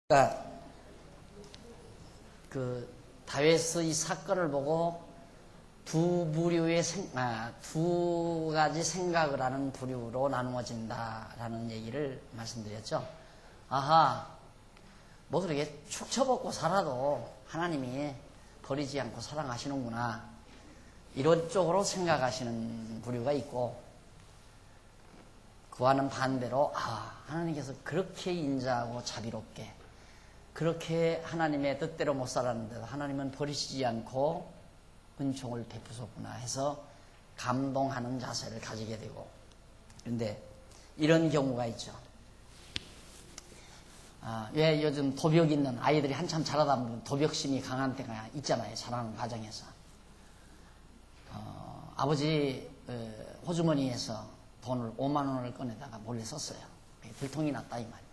그러니까 다윗의 사건을 보고 두 가지 생각을 하는 부류로 나누어진다라는 얘기를 말씀드렸죠. 아하, 뭐 그렇게 축 처먹고 살아도 하나님이 버리지 않고 사랑하시는구나, 이런 쪽으로 생각하시는 부류가 있고, 그와는 반대로 하나님께서 그렇게 인자하고 자비롭게 그렇게 하나님의 뜻대로 못 살았는데도 하나님은 버리시지 않고 은총을 베푸셨구나 해서 감동하는 자세를 가지게 되고, 그런데 이런 경우가 있죠. 왜 요즘 도벽 있는 아이들이 한참 자라다 보면 도벽심이 강한 때가 있잖아요. 자라는 과정에서. 아버지 호주머니에서 돈을 5만 원을 꺼내다가 몰래 썼어요. 들통이 났다 이 말입니다.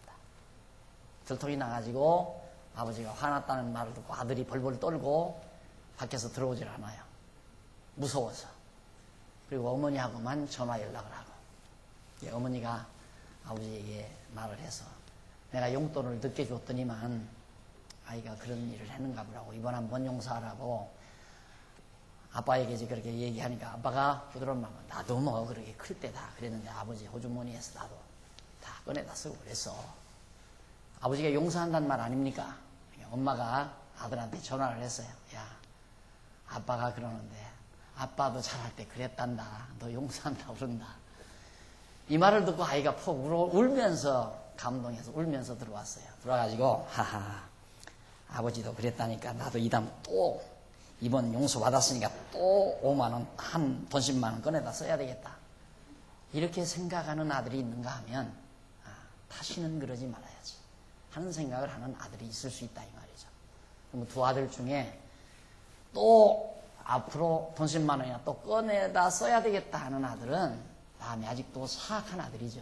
들통이 나가지고 아버지가 화났다는 말을 듣고 아들이 벌벌 떨고 밖에서 들어오질 않아요. 무서워서. 그리고 어머니하고만 전화 연락을 하고, 어머니가 아버지에게 말을 해서 내가 용돈을 늦게 줬더니만 아이가 그런 일을 했는가 보라고, 이번 한번 용서하라고 아빠에게 이제 그렇게 얘기하니까 아빠가 부드러운 마음으로 나도 뭐 그렇게 클 때다 그랬는데 아버지 호주머니에서 나도 다 꺼내다 쓰고 그랬어. 아버지가 용서한다는 말 아닙니까? 엄마가 아들한테 전화를 했어요. 야, 아빠가 그러는데 아빠도 잘할 때 그랬단다. 너 용서한다고 그런다. 이 말을 듣고 아이가 폭 울면서, 감동해서 울면서 들어왔어요. 들어와가지고 하하, 아버지도 그랬다니까 나도 이번 용서 받았으니까 또 5만 원, 돈 10만 원 꺼내다 써야 되겠다. 이렇게 생각하는 아들이 있는가 하면 다시는 그러지 말아야지 하는 생각을 하는 아들이 있을 수 있다 이 말이죠. 그럼 두 아들 중에 또 앞으로 돈 10만 원이나 또 꺼내다 써야 되겠다 하는 아들은 마음이 아직도 사악한 아들이죠.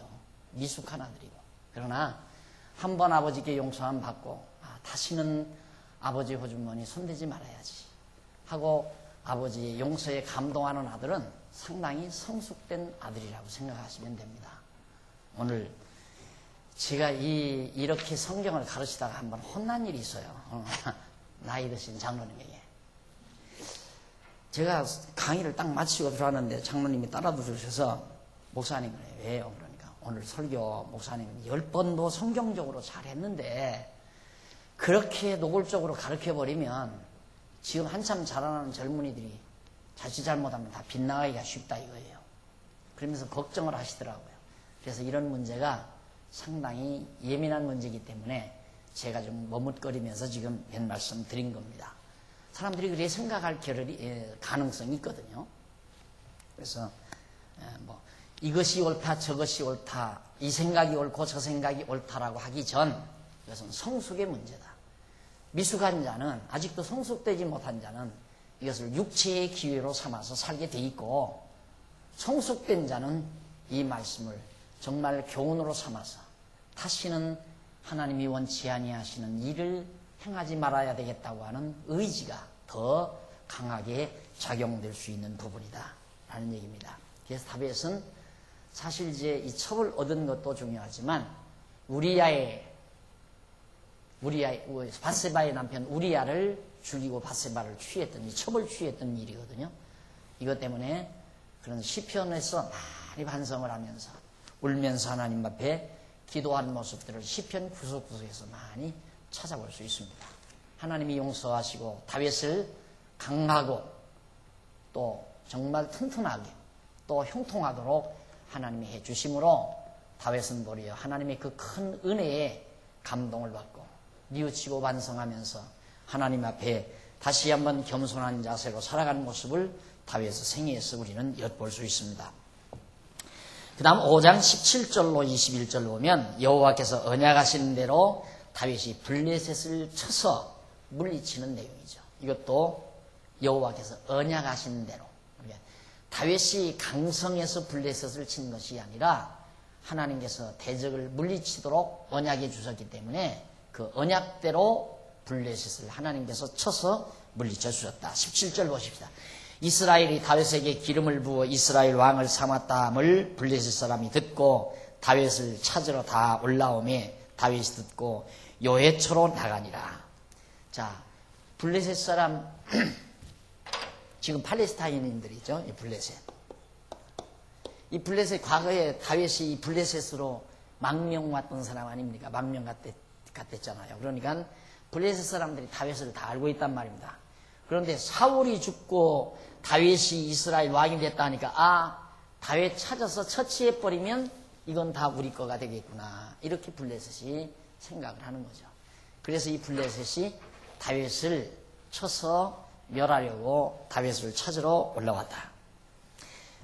미숙한 아들이고. 그러나 한 번 아버지께 용서함 받고 다시는 아버지 호주머니 손대지 말아야지 하고 아버지의 용서에 감동하는 아들은 상당히 성숙된 아들이라고 생각하시면 됩니다. 오늘 제가 이렇게 성경을 가르치다가 한번 혼난 일이 있어요. 나이 드신 장로님에게. 제가 강의를 딱 마치고 들어왔는데 장로님이 따라 들으셔서 목사님, 왜요? 그러니까 오늘 설교 목사님 10번도 성경적으로 잘했는데 그렇게 노골적으로 가르쳐버리면 지금 한참 자라나는 젊은이들이 자칫 잘못하면 다 빗나가기가 쉽다 이거예요. 그러면서 걱정을 하시더라고요. 그래서 이런 문제가 상당히 예민한 문제이기 때문에 제가 좀 머뭇거리면서 지금 몇 말씀 드린 겁니다. 사람들이 그렇게 생각할 가능성이 있거든요. 그래서 이것이 옳다 저것이 옳다, 이 생각이 옳고 저 생각이 옳다라고 하기 전 이것은 성숙의 문제다. 미숙한 자는, 아직도 성숙되지 못한 자는 이것을 육체의 기회로 삼아서 살게 돼 있고, 성숙된 자는 이 말씀을 정말 교훈으로 삼아서 다시는 하나님이 원치 아니하시는 일을 행하지 말아야 되겠다고 하는 의지가 더 강하게 작용될 수 있는 부분이다 라는 얘기입니다. 그래서 다윗은 사실 이제 이 첩을 얻은 것도 중요하지만 밧세바의 남편 우리야를 죽이고 밧세바를 취했던, 이 첩을 취했던 일이거든요. 이것 때문에 그런 시편에서 많이 반성을 하면서 울면서 하나님 앞에 기도한 모습들을 시편 구석구석에서 많이 찾아볼 수 있습니다. 하나님이 용서하시고 다윗을 강하고 또 정말 튼튼하게 또 형통하도록 하나님이 해주심으로 다윗은 도리어 하나님의 그 큰 은혜에 감동을 받고 뉘우치고 반성하면서 하나님 앞에 다시 한번 겸손한 자세로 살아가는 모습을 다윗의 생애에서 우리는 엿볼 수 있습니다. 그 다음 5장 17절로 21절 보면 여호와께서 언약하신 대로 다윗이 블레셋을 쳐서 물리치는 내용이죠. 이것도 여호와께서 언약하신 대로, 다윗이 강성해서 블레셋을 친 것이 아니라 하나님께서 대적을 물리치도록 언약해 주셨기 때문에 그 언약대로 블레셋을 하나님께서 쳐서 물리쳐 주셨다. 17절 보십시다. 이스라엘이 다윗에게 기름을 부어 이스라엘 왕을 삼았다함을 블레셋 사람이 듣고 다윗을 찾으러 다 올라오매 다윗이 듣고 요해초로 나가니라. 자, 블레셋 사람 지금 팔레스타인인들이죠. 이 블레셋. 이 블레셋 과거에 다윗이 이 블레셋으로 망명 왔던 사람 아닙니까? 망명 갔댔잖아요. 그러니까 블레셋 사람들이 다윗을 다 알고 있단 말입니다. 그런데 사울이 죽고 다윗이 이스라엘 왕이 됐다 하니까 다윗 찾아서 처치해버리면 이건 다 우리 거가 되겠구나. 이렇게 블레셋이 생각을 하는 거죠. 그래서 이 블레셋이 다윗을 쳐서 멸하려고 다윗을 찾으러 올라왔다.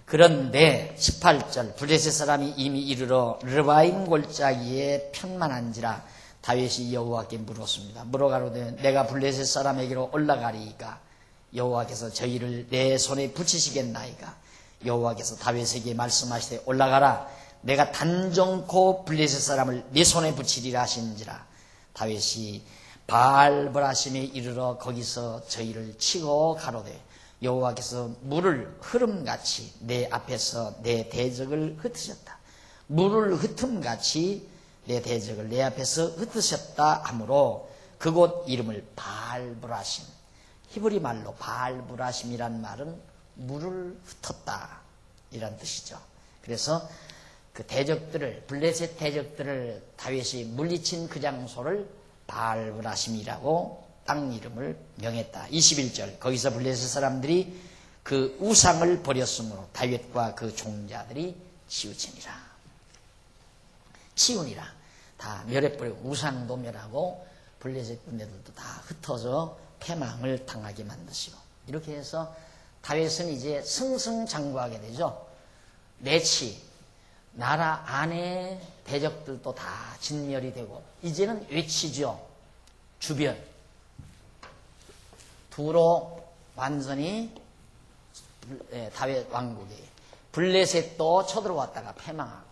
그런데 18절 블레셋 사람이 이미 이르러 르바임 골짜기에 편만한지라 다윗이 여호와께 물었습니다. 물어가로되 내가 블레셋 사람에게로 올라가리이까 여호와께서 저희를 내 손에 붙이시겠나이까. 여호와께서 다윗에게 말씀하시되 올라가라. 내가 단정코 블레셋 사람을 네 손에 붙이리라 하신지라. 다윗이 바알브라심에 이르러 거기서 저희를 치고 가로되 여호와께서 물을 흐름같이 내 앞에서 내 대적을 흩으셨다. 물을 흩음같이 내 대적을 내 앞에서 흩으셨다 하므로 그곳 이름을 바알브라심, 히브리 말로 바알브라심이란 말은 물을 흩었다 이란 뜻이죠. 그래서 그 대적들을, 블레셋 대적들을 다윗이 물리친 그 장소를 바알브라심이라고 땅 이름을 명했다. 21절 거기서 블레셋 사람들이 그 우상을 버렸으므로 다윗과 그 종자들이 치우치니라. 치우니라. 다 멸해버리고 우상도 멸하고 블레셋 군대들도 다 흩어져 패망을 당하게 만드시고 이렇게 해서 다윗은 이제 승승장구하게 되죠. 내치 나라 안에 대적들도 다 진멸이 되고 이제는 외치죠. 주변 두로 완전히 다윗 왕국이 블레셋도 쳐들어왔다가 패망하고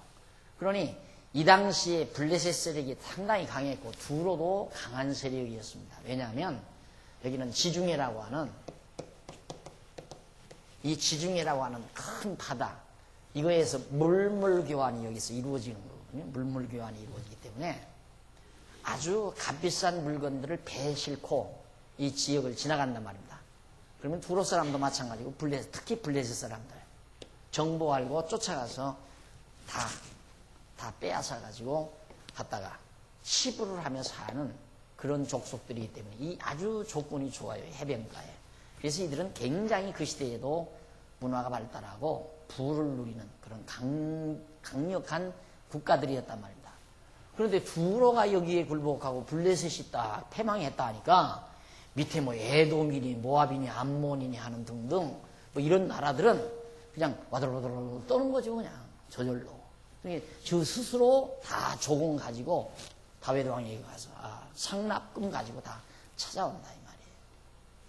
그러니 이 당시에 블레셋 세력이 상당히 강했고 두로도 강한 세력이었습니다. 왜냐하면 여기는 지중해라고 하는 이 지중해라고 하는 큰 바다 이거에서 물물교환이 여기서 이루어지는 거거든요. 물물교환이 이루어지기 때문에 아주 값비싼 물건들을 배에 싣고 이 지역을 지나간단 말입니다. 그러면 두로 사람도 마찬가지고 특히 블레셋 사람들 정보 알고 쫓아가서 다 빼앗아가지고 갔다가 시부를 하며 사는 그런 족속들이기 때문에 이 아주 조건이 좋아요. 해변가에. 그래서 이들은 굉장히 그 시대에도 문화가 발달하고 부를 누리는 그런 강력한 국가들이었단 말입니다. 그런데 두로가 여기에 굴복하고 블레셋이 딱 패망했다 하니까 밑에 뭐 에돔이니 모압이니 암몬이니 하는 등등 뭐 이런 나라들은 그냥 와들와들 떠는 거죠. 그냥 저절로. 저 스스로 다 조공 가지고 다윗 왕에게 가서 상납금 가지고 다 찾아온다 이 말이에요.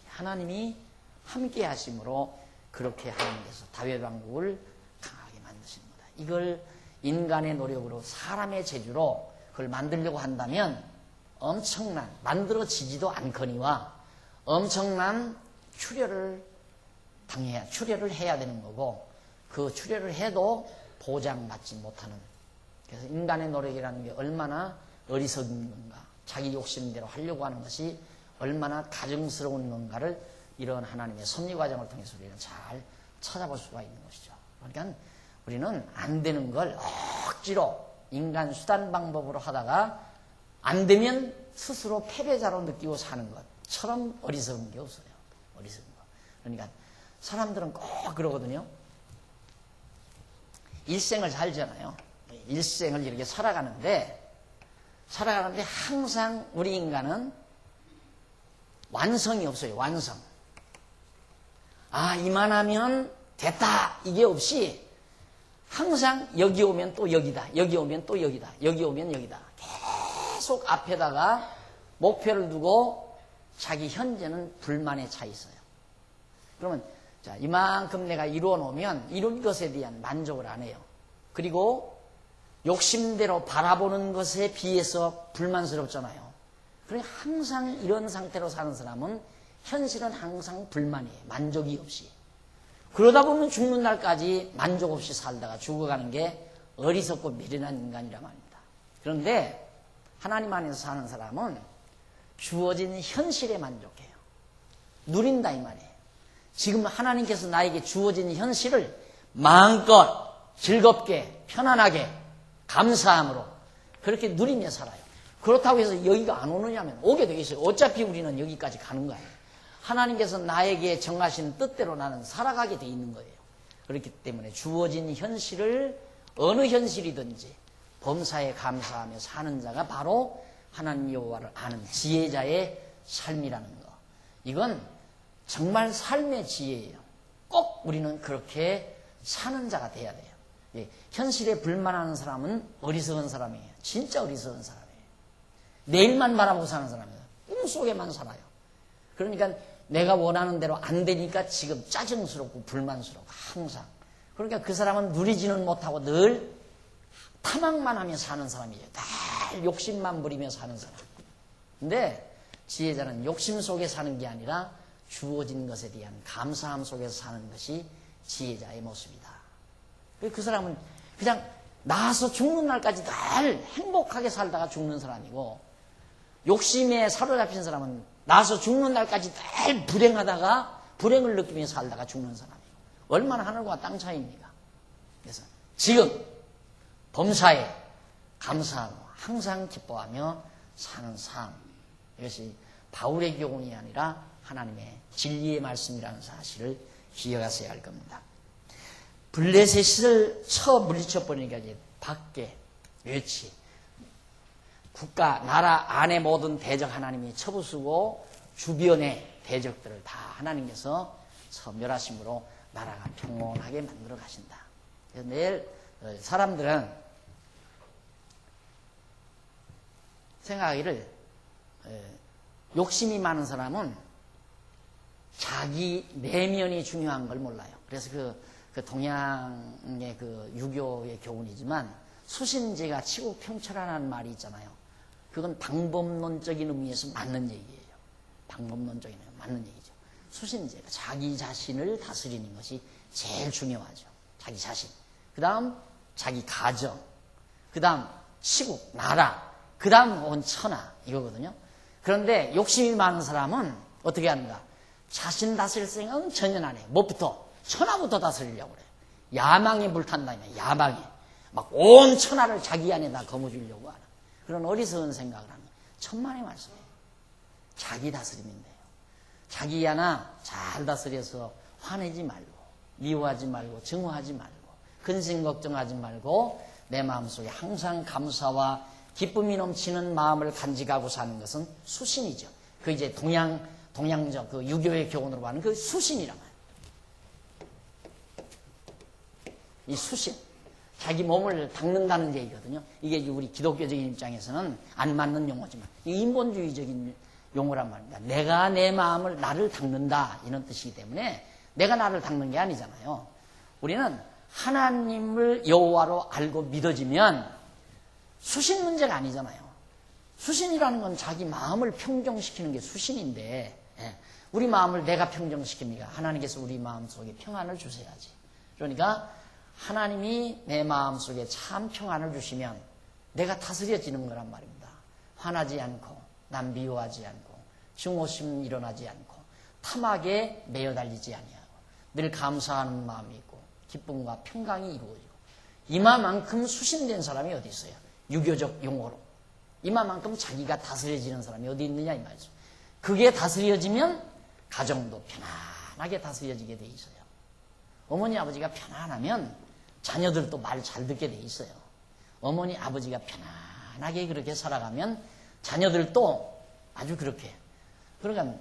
하나님이 함께 하심으로 그렇게 하나님께서 다윗 왕국을 강하게 만드신 거다. 이걸 인간의 노력으로 사람의 재주로 그걸 만들려고 한다면 엄청난 만들어지지도 않거니와 엄청난 출혈을 해야 되는 거고 그 출혈을 해도 보장받지 못하는 그래서 인간의 노력이라는 게 얼마나 어리석은 건가 자기 욕심대로 하려고 하는 것이 얼마나 가증스러운 건가를 이런 하나님의 섭리 과정을 통해서 우리는 잘 찾아볼 수가 있는 것이죠. 그러니까 우리는 안 되는 걸 억지로 인간 수단 방법으로 하다가 안 되면 스스로 패배자로 느끼고 사는 것처럼 어리석은 게 없어요. 어리석은 거. 그러니까 사람들은 꼭 그러거든요. 일생을 살잖아요. 일생을 이렇게 살아가는데 항상 우리 인간은 완성이 없어요. 완성. 이만하면 됐다. 이게 없이 항상 여기 오면 또 여기다. 여기 오면 또 여기다. 여기 오면 여기다. 계속 앞에다가 목표를 두고 자기 현재는 불만에 차 있어요. 그러면 자, 이만큼 내가 이루어 놓으면 이룬 것에 대한 만족을 안 해요. 그리고 욕심대로 바라보는 것에 비해서 불만스럽잖아요. 그러니까 항상 이런 상태로 사는 사람은 현실은 항상 불만이에요. 만족이 없이. 그러다 보면 죽는 날까지 만족 없이 살다가 죽어가는 게 어리석고 미련한 인간이란 말입니다. 그런데 하나님 안에서 사는 사람은 주어진 현실에 만족해요. 누린다 이 말이에요. 지금 하나님께서 나에게 주어진 현실을 마음껏 즐겁게 편안하게 감사함으로 그렇게 누리며 살아요. 그렇다고 해서 여기가 안 오느냐면 오게 되어 있어요. 어차피 우리는 여기까지 가는 거예요. 하나님께서 나에게 정하신 뜻대로 나는 살아가게 돼 있는 거예요. 그렇기 때문에 주어진 현실을 어느 현실이든지 범사에 감사하며 사는 자가 바로 하나님 여호와를 아는 지혜자의 삶이라는 거. 이건 정말 삶의 지혜예요. 꼭 우리는 그렇게 사는 자가 돼야 돼요. 예, 현실에 불만하는 사람은 어리석은 사람이에요. 진짜 어리석은 사람이에요. 내일만 바라보고 사는 사람이에요. 꿈속에만 살아요. 그러니까 내가 원하는 대로 안 되니까 지금 짜증스럽고 불만스럽고 항상. 그러니까 그 사람은 누리지는 못하고 늘 탐욕만 하며 사는 사람이에요. 늘 욕심만 부리며 사는 사람. 근데 지혜자는 욕심 속에 사는 게 아니라 주어진 것에 대한 감사함 속에서 사는 것이 지혜자의 모습이다. 그 사람은 그냥 나서 죽는 날까지 늘 행복하게 살다가 죽는 사람이고, 욕심에 사로잡힌 사람은 나서 죽는 날까지 늘 불행하다가 불행을 느끼며 살다가 죽는 사람이에요. 얼마나 하늘과 땅 차이입니까? 그래서 지금 범사에 감사하고 항상 기뻐하며 사는 삶, 이것이 바울의 교훈이 아니라 하나님의 진리의 말씀이라는 사실을 기억하셔야 할 겁니다. 블레셋을 쳐 물리쳐버리니까 이제 밖에 외치, 국가, 나라 안의 모든 대적 하나님이 쳐부수고 주변의 대적들을 다 하나님께서 멸하심으로 나라가 평온하게 만들어 가신다. 그래서 내일 사람들은 생각하기를 욕심이 많은 사람은 자기 내면이 중요한 걸 몰라요. 그래서 그 동양의 그 유교의 교훈이지만 수신제가 치국평철하라는 말이 있잖아요. 그건 방법론적인 의미에서 맞는 얘기예요. 방법론적인 의미에서 맞는 얘기죠. 수신제가 자기 자신을 다스리는 것이 제일 중요하죠. 자기 자신. 그 다음 자기 가정. 그 다음 시국, 나라. 그 다음 온 천하 이거거든요. 그런데 욕심이 많은 사람은 어떻게 하는가? 자신 다스릴 생각은 전혀 안 해요. 뭐부터? 천하부터 다스리려고 그래요. 야망에 불탄다면 야망에. 막 온 천하를 자기 안에다 거머쥐려고 하는 그런 어리석은 생각을 하는 거예요. 천만의 말씀이에요. 자기 다스리면 돼요. 자기 하나 잘 다스려서 화내지 말고, 미워하지 말고, 증오하지 말고, 근심 걱정하지 말고 내 마음속에 항상 감사와 기쁨이 넘치는 마음을 간직하고 사는 것은 수신이죠. 그 이제 동양적 그 유교의 교훈으로 하는 그 수신이란 말이에요. 이 수신. 자기 몸을 닦는다는 얘기거든요. 이게 우리 기독교적인 입장에서는 안 맞는 용어지만 인본주의적인 용어란 말입니다. 내가 내 마음을 나를 닦는다 이런 뜻이기 때문에 내가 나를 닦는 게 아니잖아요. 우리는 하나님을 여호와로 알고 믿어지면 수신 문제가 아니잖아요. 수신이라는 건 자기 마음을 평정시키는 게 수신인데 우리 마음을 내가 평정시킵니까? 하나님께서 우리 마음속에 평안을 주셔야지. 그러니까 하나님이 내 마음속에 참 평안을 주시면 내가 다스려지는 거란 말입니다. 화나지 않고 남 미워하지 않고 증오심 일어나지 않고 탐악에 매여 달리지 아니하고 늘 감사하는 마음이 있고 기쁨과 평강이 이루어지고 이마만큼 수신된 사람이 어디 있어요? 유교적 용어로 이마만큼 자기가 다스려지는 사람이 어디 있느냐 이 말이죠. 그게 다스려지면 가정도 편안하게 다스려지게 돼 있어요. 어머니 아버지가 편안하면 자녀들도 말 잘 듣게 돼 있어요. 어머니 아버지가 편안하게 그렇게 살아가면 자녀들도 아주 그렇게. 그러니까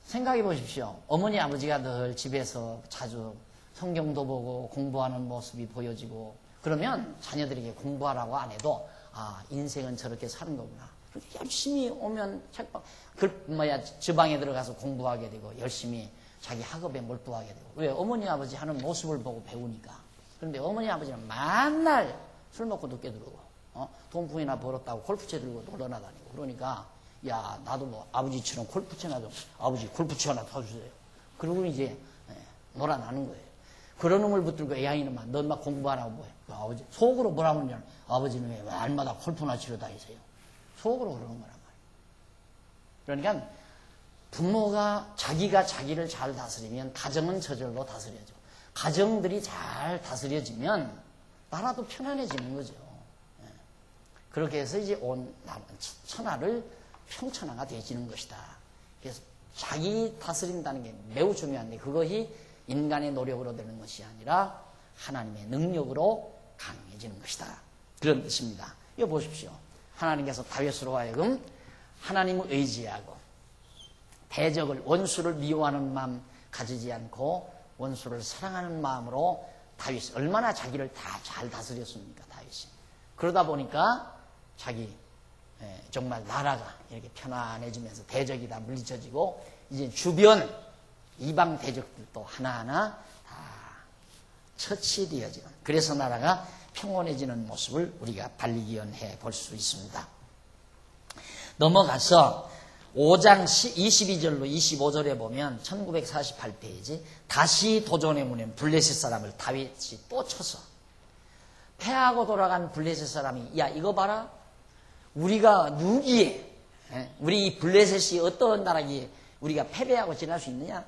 생각해 보십시오. 어머니 아버지가 늘 집에서 자주 성경도 보고 공부하는 모습이 보여지고 그러면 자녀들에게 공부하라고 안 해도 아 인생은 저렇게 사는 거구나. 열심히 오면 책방 지방에 들어가서 공부하게 되고 열심히 자기 학업에 몰두하게 되고. 왜? 어머니 아버지 하는 모습을 보고 배우니까. 그런데 어머니 아버지는 맨날 술 먹고 늦게 들어오고 돈풍이나 벌었다고 골프채 들고 놀러나다니고 그러니까 야 나도 뭐 아버지처럼 골프채나 좀 아버지 골프채 하나 사주세요. 그러고 이제 놀아나는 거예요. 그런 놈을 붙들고 야 이놈아 너 막 공부하라고 뭐해. 아버지 속으로 뭐라고 하냐면 아버지는 왜 날마다 골프나 치러 다니세요. 속으로 그러는 거란 말이에요. 그러니까 부모가 자기가 자기를 잘 다스리면 가정은 저절로 다스려져. 가정들이 잘 다스려지면 나라도 편안해지는 거죠. 그렇게 해서 이제 온 천하를 평천하가 되어지는 것이다. 그래서 자기 다스린다는 게 매우 중요한데 그것이 인간의 노력으로 되는 것이 아니라 하나님의 능력으로 강해지는 것이다. 그런 뜻입니다. 이거 보십시오. 하나님께서 다윗으로 하여금 하나님을 의지하고 대적을 원수를 미워하는 마음 가지지 않고 원수를 사랑하는 마음으로 다윗이 얼마나 자기를 다 잘 다스렸습니까? 다윗이. 그러다 보니까 자기 정말 나라가 이렇게 편안해지면서 대적이 다 물리쳐지고 이제 주변 이방 대적들도 하나하나 다 처치되어지는, 그래서 나라가 평온해지는 모습을 우리가 발견해 볼 수 있습니다. 넘어가서 5장 22절로 25절에 보면 1948페이지 다시 도전의 문에 블레셋 사람을 다윗이 또 쳐서 패하고 돌아간 블레셋 사람이 야 이거 봐라, 우리가 누기에 우리 이 블레셋이 어떤 나라기에 우리가 패배하고 지날 수 있느냐.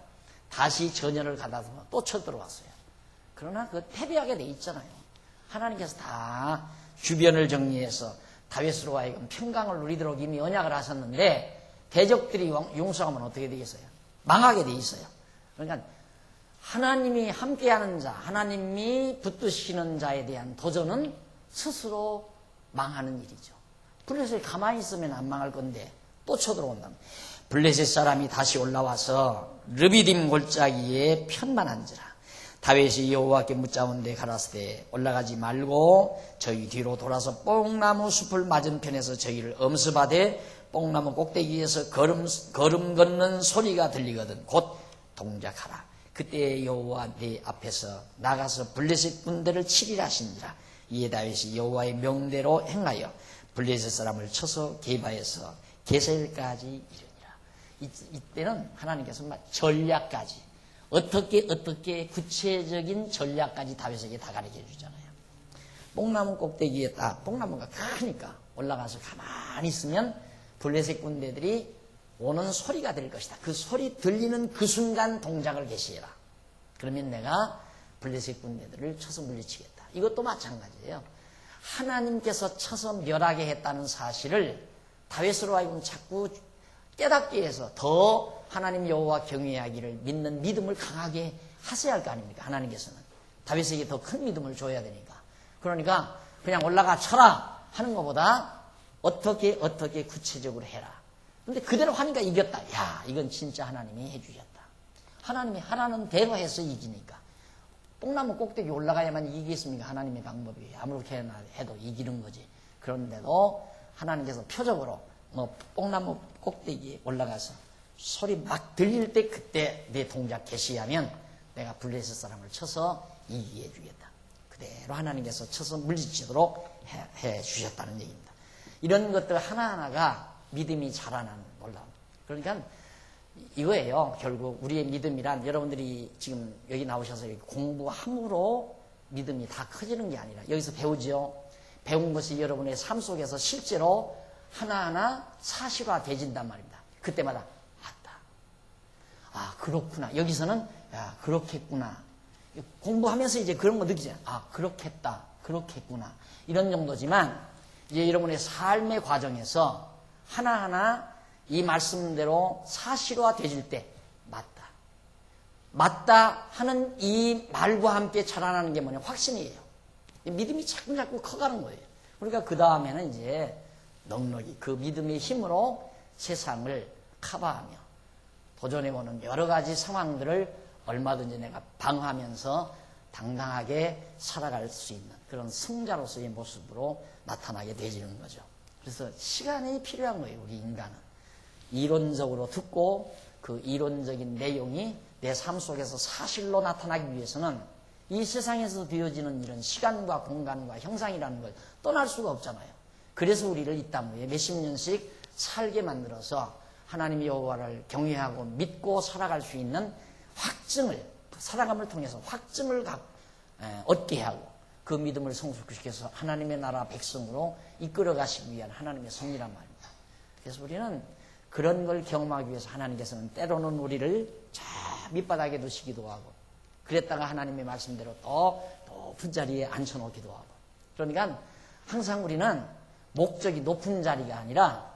다시 전열을 가다서 또 쳐들어왔어요. 그러나 그 패배하게 돼 있잖아요. 하나님께서 다 주변을 정리해서 다윗으로 하여금 평강을 누리도록 이미 언약을 하셨는데 대적들이 용서하면 어떻게 되겠어요? 망하게 돼 있어요. 그러니까 하나님이 함께하는 자, 하나님이 붙드시는 자에 대한 도전은 스스로 망하는 일이죠. 블레셋이 가만히 있으면 안 망할 건데 또 쳐들어온다. 블레셋 사람이 다시 올라와서 르비딤 골짜기에 편만한지라 다윗이 여호와께 묻자온 데 가라사대 올라가지 말고 저희 뒤로 돌아서 뽕나무 숲을 맞은편에서 저희를 엄습하되 뽕나무 꼭대기에서 걸음 걷는 소리가 들리거든 곧 동작하라. 그때 여호와 네 앞에서 나가서 블레셋 군대를 치리라 하시니라. 이에 다윗이 여호와의 명대로 행하여 블레셋 사람을 쳐서 게바에서 게셀까지 이르니라. 이때는 하나님께서 전략까지 어떻게 구체적인 전략까지 다윗에게 다 가르쳐 주잖아요. 뽕나무 꼭대기에 딱 뽕나무가 크니까 올라가서 가만히 있으면 블레셋 군대들이 오는 소리가 들 것이다. 그 소리 들리는 그 순간 동작을 개시해라. 그러면 내가 블레셋 군대들을 쳐서 물리치겠다. 이것도 마찬가지예요. 하나님께서 쳐서 멸하게 했다는 사실을 다윗으로 하여금 자꾸 깨닫게 해서 더 하나님 여호와 경외하기를 믿는 믿음을 강하게 하셔야 할 거 아닙니까? 하나님께서는 다윗에게 더 큰 믿음을 줘야 되니까. 그러니까 그냥 올라가 쳐라 하는 것보다 어떻게 구체적으로 해라. 근데 그대로 하니까 이겼다. 야, 이건 진짜 하나님이 해주셨다. 하나님이 하라는 대로 해서 이기니까. 뽕나무 꼭대기 올라가야만 이기겠습니까? 하나님의 방법이 아무렇게 해도 이기는 거지. 그런데도 하나님께서 표적으로 뽕나무 꼭대기에 올라가서 소리 막 들릴 때 그때 내 동작 개시하면 내가 블레셋 사람을 쳐서 이기게 해주겠다. 그대로 하나님께서 쳐서 물리치도록 해 주셨다는 얘기입니다. 이런 것들 하나하나가 믿음이 자라나는 놀라움. 그러니까 이거예요. 결국 우리의 믿음이란 여러분들이 지금 여기 나오셔서 공부함으로 믿음이 다 커지는 게 아니라 여기서 배우죠. 배운 것이 여러분의 삶 속에서 실제로 하나하나 사실화 되진단 말입니다. 그때마다 맞다. 아 그렇구나. 여기서는 야 그렇겠구나. 공부하면서 이제 그런 거 느끼잖아요. 아 그렇겠다. 그렇겠구나. 이런 정도지만 이제 여러분의 삶의 과정에서 하나하나 이 말씀대로 사실화 되질 때 맞다 하는 이 말과 함께 자라나는 게 뭐냐? 확신이에요. 믿음이 자꾸 커가는 거예요. 그러니까 그 다음에는 이제 넉넉히 그 믿음의 힘으로 세상을 커버하며 도전해보는 여러 가지 상황들을 얼마든지 내가 방어하면서 당당하게 살아갈 수 있는 그런 승자로서의 모습으로 나타나게 되지는 거죠. 그래서 시간이 필요한 거예요. 우리 인간은. 이론적으로 듣고 그 이론적인 내용이 내 삶 속에서 사실로 나타나기 위해서는 이 세상에서 되어지는 이런 시간과 공간과 형상이라는 걸 떠날 수가 없잖아요. 그래서 우리를 이 땅 위에 몇십 년씩 살게 만들어서 하나님 여호와를 경외하고 믿고 살아갈 수 있는 확증을, 살아감을 통해서 확증을 얻게 하고 그 믿음을 성숙시켜서 하나님의 나라 백성으로 이끌어 가시기 위한 하나님의 섭리란 말입니다. 그래서 우리는 그런 걸 경험하기 위해서 하나님께서는 때로는 우리를 저 밑바닥에 두시기도 하고, 그랬다가 하나님의 말씀대로 또 높은 자리에 앉혀놓기도 하고. 그러니까 항상 우리는 목적이 높은 자리가 아니라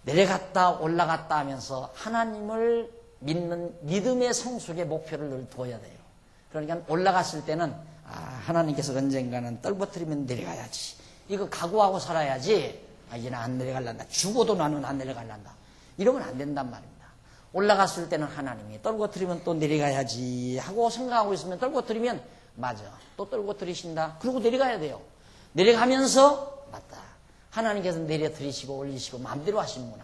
내려갔다 올라갔다 하면서 하나님을 믿는 믿음의 성숙의 목표를 늘 두어야 돼요. 그러니까 올라갔을 때는 하나님께서 언젠가는 떨어뜨리면 내려가야지, 이거 각오하고 살아야지, 이제는 안 내려갈란다, 죽어도 나는 안 내려갈란다, 이러면 안 된단 말입니다. 올라갔을 때는 하나님이 떨어뜨리면 또 내려가야지 하고 생각하고 있으면, 떨어뜨리면 맞아, 또 떨어뜨리신다, 그러고 내려가야 돼요. 내려가면서 맞다, 하나님께서 내려뜨리시고 올리시고 마음대로 하시는구나,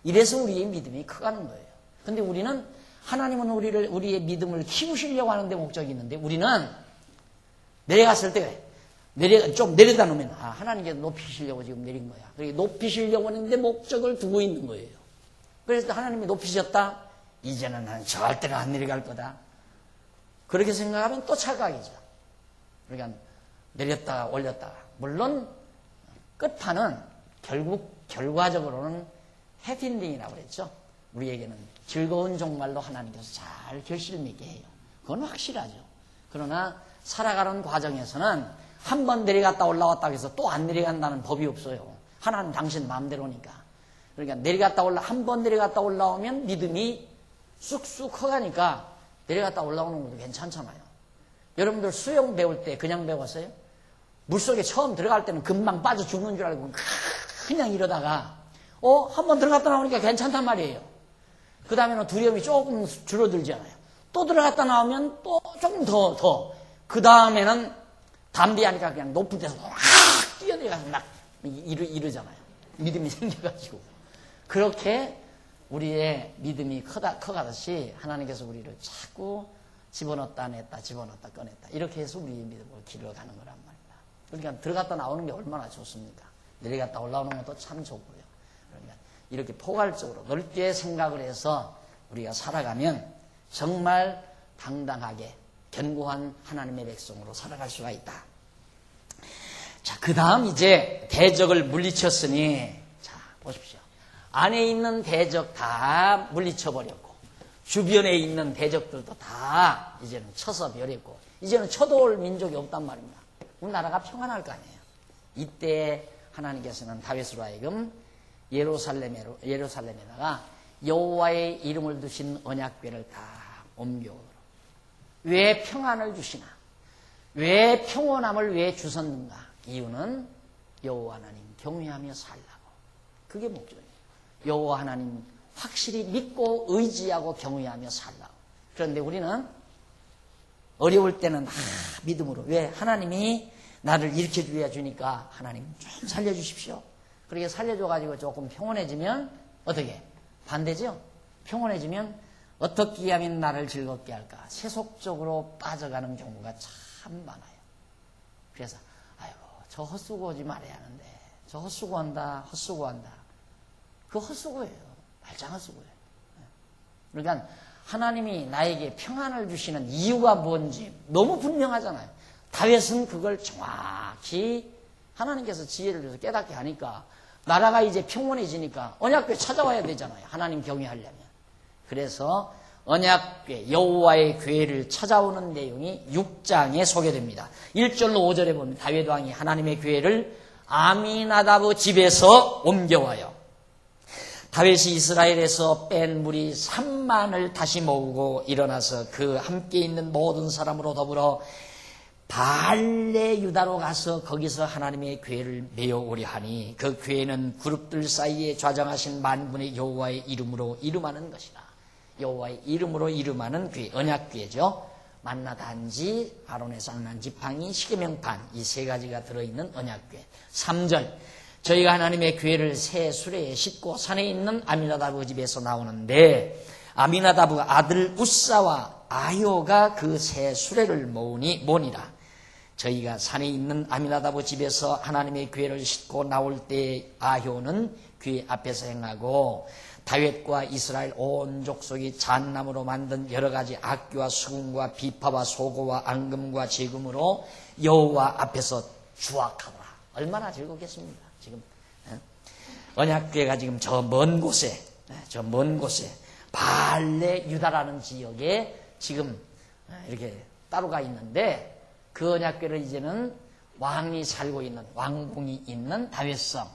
이래서 우리의 믿음이 커가는 거예요. 근데 우리는, 하나님은 우리의 믿음을 키우시려고 하는데 목적이 있는데, 우리는 내려갔을 때 좀 내려다 놓으면 하나님께서 높이시려고 지금 내린 거야. 그렇게 높이시려고 하는데 목적을 두고 있는 거예요. 그래서 하나님이 높이셨다, 이제는 나는 절대로 안 내려갈 거다, 그렇게 생각하면 또 착각이죠. 그러니까 내렸다가 올렸다가, 물론 끝판은 결과적으로는 해피엔딩이라고 그랬죠. 우리에게는 즐거운 종말로 하나님께서 잘 결실을 맺게 해요. 그건 확실하죠. 그러나 살아가는 과정에서는 한 번 내려갔다 올라왔다고 해서 또 안 내려간다는 법이 없어요. 하나는 당신 마음대로니까. 그러니까 한 번 내려갔다 올라오면 믿음이 쑥쑥 커가니까 내려갔다 올라오는 것도 괜찮잖아요. 여러분들 수영 배울 때 그냥 배웠어요? 물속에 처음 들어갈 때는 금방 빠져 죽는 줄 알고 그냥 이러다가 한 번 들어갔다 나오니까 괜찮단 말이에요. 그 다음에는 두려움이 조금 줄어들잖아요. 또 들어갔다 나오면 또 조금 더. 그 다음에는 담대하니까 그냥 높은 데서 뛰어내려가서 막 이러잖아요. 믿음이 생겨가지고. 그렇게 우리의 믿음이 커가듯이 하나님께서 우리를 자꾸 집어넣었다 냈다, 집어넣었다 꺼냈다, 이렇게 해서 우리의 믿음을 길러가는 거란 말입니다. 그러니까 들어갔다 나오는 게 얼마나 좋습니까? 내려갔다 올라오는 것도 참 좋고요. 그러니까 이렇게 포괄적으로 넓게 생각을 해서 우리가 살아가면 정말 당당하게 견고한 하나님의 백성으로 살아갈 수가 있다. 자, 그 다음 이제 대적을 물리쳤으니, 자, 보십시오. 안에 있는 대적 다 물리쳐버렸고, 주변에 있는 대적들도 다 이제는 쳐서 버렸고, 이제는 쳐도올 민족이 없단 말입니다. 우리나라가 평안할 거 아니에요. 이때 하나님께서는 다윗으로 하여금 예루살렘에다가 여호와의 이름을 두신 언약궤를 다 옮겨오도록. 왜 평안을 주시나? 왜 평온함을 왜 주셨는가? 이유는 여호와 하나님 경외하며 살라고. 그게 목적이에요. 여호와 하나님 확실히 믿고 의지하고 경외하며 살라고. 그런데 우리는 어려울 때는 믿음으로, 왜? 하나님이 나를 일으켜 주니까 하나님 좀 살려주십시오. 그렇게 살려줘가지고 조금 평온해지면 어떻게? 반대죠? 평온해지면 어떻게 하면 나를 즐겁게 할까? 세속적으로 빠져가는 경우가 참 많아요. 그래서 아이고, 저 헛수고하지 말아야 하는데, 저 헛수고한다. 그거 헛수고예요. 말짱 헛수고예요. 그러니까 하나님이 나에게 평안을 주시는 이유가 뭔지 너무 분명하잖아요. 다윗은 그걸 정확히 하나님께서 지혜를 줘서 깨닫게 하니까 나라가 이제 평온해지니까 언약궤 찾아와야 되잖아요. 하나님 경외하려면. 그래서 언약궤, 여호와의 궤를 찾아오는 내용이 6장에 소개됩니다. 1절로 5절에 보면 다윗 왕이 하나님의 궤를 아미나다브 집에서 옮겨와요. 다윗이 이스라엘에서 뺀 무리 3만을 다시 모으고 일어나서 그 함께 있는 모든 사람으로 더불어 발레 유다로 가서 거기서 하나님의 궤를 메어오려 하니, 그 궤는 그룹들 사이에 좌정하신 만군의 여호와의 이름으로 이름하는 것이라. 여호와의 이름으로 이름하는 궤, 언약궤죠. 만나 단지, 아론의 쌍난 지팡이, 십계명판, 이 세 가지가 들어있는 언약궤. 3절, 저희가 하나님의 궤를 새 수레에 싣고 산에 있는 아미나다브 집에서 나오는데, 아미나다브 아들 우사와 아효가 그 새 수레를 모으니라. 저희가 산에 있는 아미나다브 집에서 하나님의 궤를 싣고 나올 때 아효는 궤 앞에서 행하고, 다윗과 이스라엘 온 족속이 잣나무로 만든 여러 가지 악기와 수금과 비파와 소고와 앙금과 제금으로 여호와 앞에서 주악하더라. 얼마나 즐겁겠습니까? 지금 언약궤가 지금 저 먼 곳에 발레 유다라는 지역에 지금 이렇게 따로가 있는데, 그 언약궤를 이제는 왕이 살고 있는, 왕궁이 있는 다윗성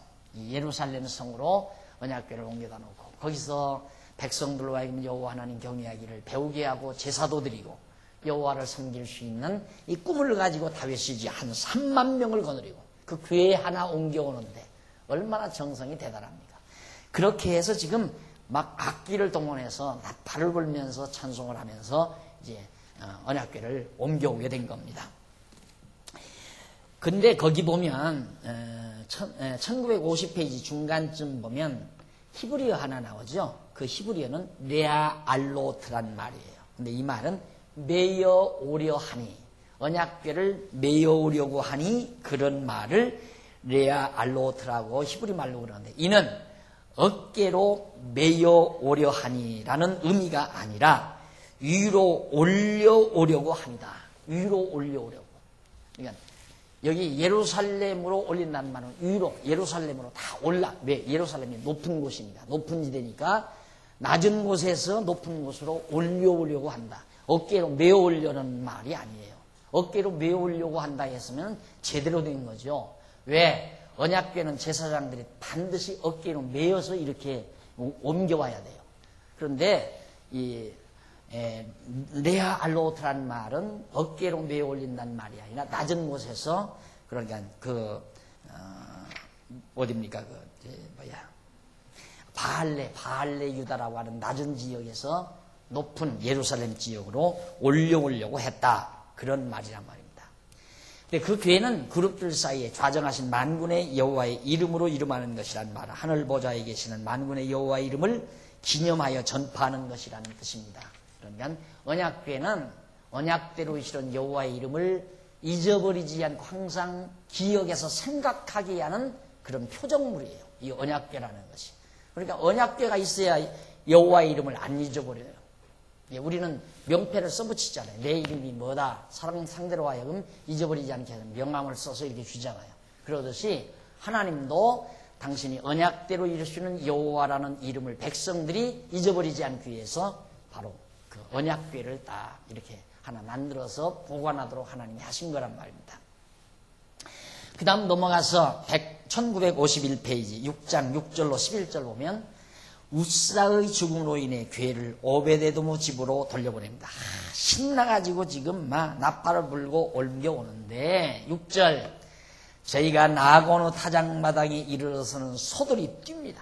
예루살렘 성으로 언약궤를 옮겨다 놓고, 거기서 백성들로 하여금 여호와 하나님 경외하기를 배우게 하고 제사도 드리고 여호와를 섬길 수 있는 이 꿈을 가지고 다윗이 한 3만 명을 거느리고 그 궤 하나 옮겨오는데 얼마나 정성이 대단합니까? 그렇게 해서 지금 막 악기를 동원해서 나팔을 불면서 찬송을 하면서 이제 언약궤를 옮겨오게 된 겁니다. 근데 거기 보면 1950페이지 중간쯤 보면 히브리어 하나 나오죠. 그 히브리어는 레아 알로트란 말이에요. 근데 이 말은 메어 오려 하니, 언약궤를 메어 오려고 하니, 그런 말을 레아 알로트라고 히브리 말로 그러는데, 이는 어깨로 메어 오려 하니라는 의미가 아니라 위로 올려오려고 합니다. 위로 올려오려고. 그러니까 여기 예루살렘으로 올린다는 말은 위로, 예루살렘으로 다 올라. 왜? 예루살렘이 높은 곳이니까, 높은 지대니까 낮은 곳에서 높은 곳으로 올려오려고 한다. 어깨로 메어 오려는 말이 아니에요. 어깨로 메어 오려고 한다 했으면 제대로 된 거죠. 왜? 언약궤는 제사장들이 반드시 어깨로 메어서 이렇게 옮겨와야 돼요. 그런데 이 레아 알로트라는 말은 어깨로 메어 올린다는 말이 아니라 낮은 곳에서, 그러니까 어딥니까? 바알레 유다라고 하는 낮은 지역에서 높은 예루살렘 지역으로 올려오려고 했다. 그런 말이란 말입니다. 근데 그 궤는 그룹들 사이에 좌정하신 만군의 여호와의 이름으로 이름하는 것이란 말, 하늘 보좌에 계시는 만군의 여호와의 이름을 기념하여 전파하는 것이라는 뜻입니다. 그러면 언약궤는 언약대로 이시는 여호와의 이름을 잊어버리지 않고 항상 기억해서 생각하게 하는 그런 표적물이에요. 이 언약궤라는 것이. 그러니까 언약궤가 있어야 여호와의 이름을 안 잊어버려요. 우리는 명패를 써붙이잖아요. 내 이름이 뭐다. 사람 상대로 하여금 잊어버리지 않게 하는 명함을 써서 이렇게 주잖아요. 그러듯이 하나님도 당신이 언약대로 이루시는 여호와라는 이름을 백성들이 잊어버리지 않기 위해서 바로 그 언약궤를 딱 이렇게 하나 만들어서 보관하도록 하나님이 하신 거란 말입니다. 그 다음 넘어가서 1951페이지 6장 6절로 11절 보면 우사의 죽음으로 인해 궤를 오베데돔 집으로 돌려보냅니다. 신나가지고 지금 막 나팔을 불고 옮겨오는데 6절, 저희가 나고노 타작마당에 이르러서는 소들이 뜁니다.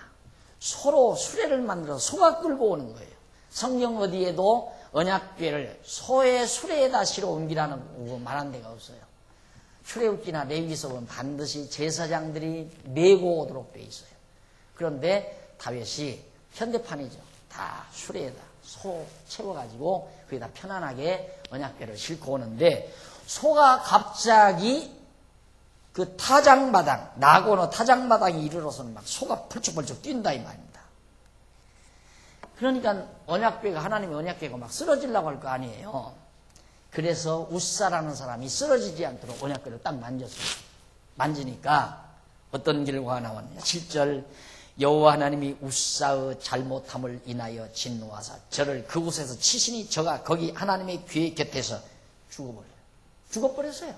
소로 수레를 만들어서 소가 끌고 오는 거예요. 성경 어디에도 언약궤를 소의 수레에다 실어 옮기라는 말한 데가 없어요. 출애굽기나 레위기서는 반드시 제사장들이 메고 오도록 되어 있어요. 그런데 다윗이 현대판이죠. 다 수레에다 소 채워가지고 거기다 편안하게 언약궤를 싣고 오는데, 소가 갑자기 그 타작마당, 나고노 타작마당에 이르러서는 막 소가 펄쩍펄쩍 뛴다 이 말입니다. 그러니까 언약궤가, 하나님의 언약궤가 막 쓰러지려고 할 거 아니에요. 그래서 우사라는 사람이 쓰러지지 않도록 언약궤를 딱 만졌어요. 만지니까 어떤 결과가 나왔냐. 7절, 여호와 하나님이 우사의 잘못함을 인하여 진노하사 저를 그곳에서 치시니 저가 거기 하나님의 궤 곁에서 죽어버렸어요.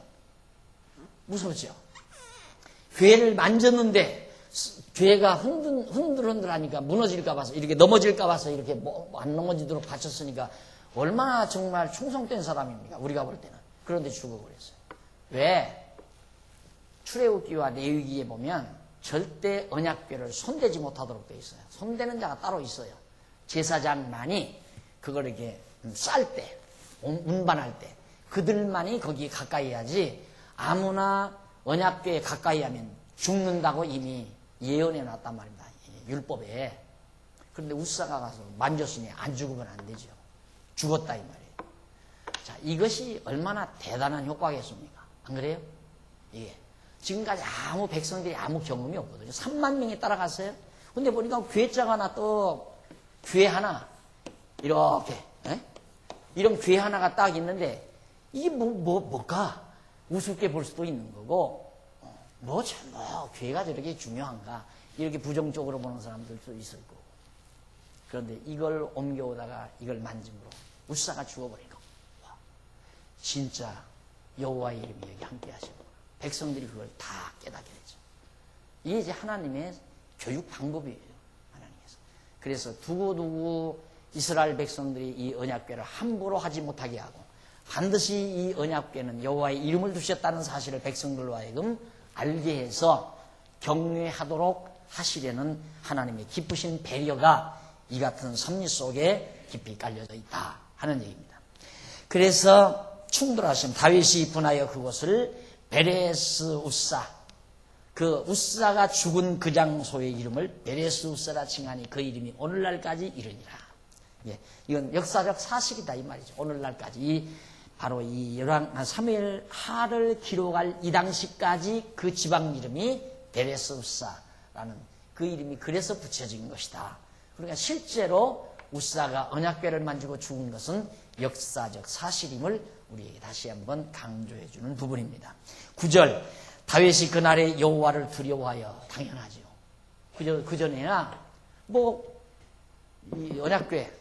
무섭죠? 궤를 만졌는데 궤가 흔들흔들하니까 무너질까 봐서, 이렇게 넘어질까 봐서 이렇게 안 넘어지도록 받쳤으니까 얼마나 정말 충성된 사람입니까? 우리가 볼 때는. 그런데 죽어버렸어요. 왜? 출애굽기와 레위기에 보면 절대 언약궤를 손대지 못하도록 되어 있어요. 손대는 자가 따로 있어요. 제사장만이 그걸 이렇게 쌀 때, 운반할 때 그들만이 거기에 가까이 하지, 아무나 언약궤에 가까이 하면 죽는다고 이미 예언해 놨단 말입니다. 율법에. 그런데 우사가 가서 만졌으니 안 죽으면 안 되죠. 죽었다 이 말이에요. 자, 이것이 얼마나 대단한 효과겠습니까? 안 그래요? 이게 지금까지 아무 백성들이 아무 경험이 없거든요. 3만 명이 따라갔어요. 근데 보니까 궤자가 하나 또 궤 하나 이렇게 이런 궤 하나가 딱 있는데, 이게 뭘까? 우습게 볼 수도 있는 거고, 궤가 저렇게 중요한가? 이렇게 부정적으로 보는 사람들도 있을 거고. 그런데 이걸 옮겨오다가 이걸 만짐으로 우사가 죽어버린 거. 와, 진짜 여호와의 이름이 여기 함께 하시고 백성들이 그걸 다 깨닫게 되죠. 이게 이제 하나님의 교육 방법이에요. 하나님께서. 그래서 두고두고 이스라엘 백성들이 이 언약궤를 함부로 하지 못하게 하고 반드시 이 언약궤는 여호와의 이름을 두셨다는 사실을 백성들로 하여금 알게 해서 경외하도록 하시려는 하나님의 기쁘신 배려가 이 같은 섭리 속에 깊이 깔려져 있다 하는 얘기입니다. 그래서 충돌하신 다윗이 분하여 그곳을 베레스 우사, 그 우사가 죽은 그 장소의 이름을 베레스 우사라 칭하니 그 이름이 오늘날까지 이르니라. 예, 이건 역사적 사실이다 이 말이죠. 오늘날까지 바로 이 사무엘 하를 기록할 이 당시까지 그 지방 이름이 베레스 우사라는 그 이름이 그래서 붙여진 것이다. 그러니까 실제로 우사가 언약궤를 만지고 죽은 것은 역사적 사실임을 우리에게 다시 한번 강조해 주는 부분입니다. 9절 다윗이 그날에 여호와를 두려워하여 당연하죠. 그 전에야 이 언약궤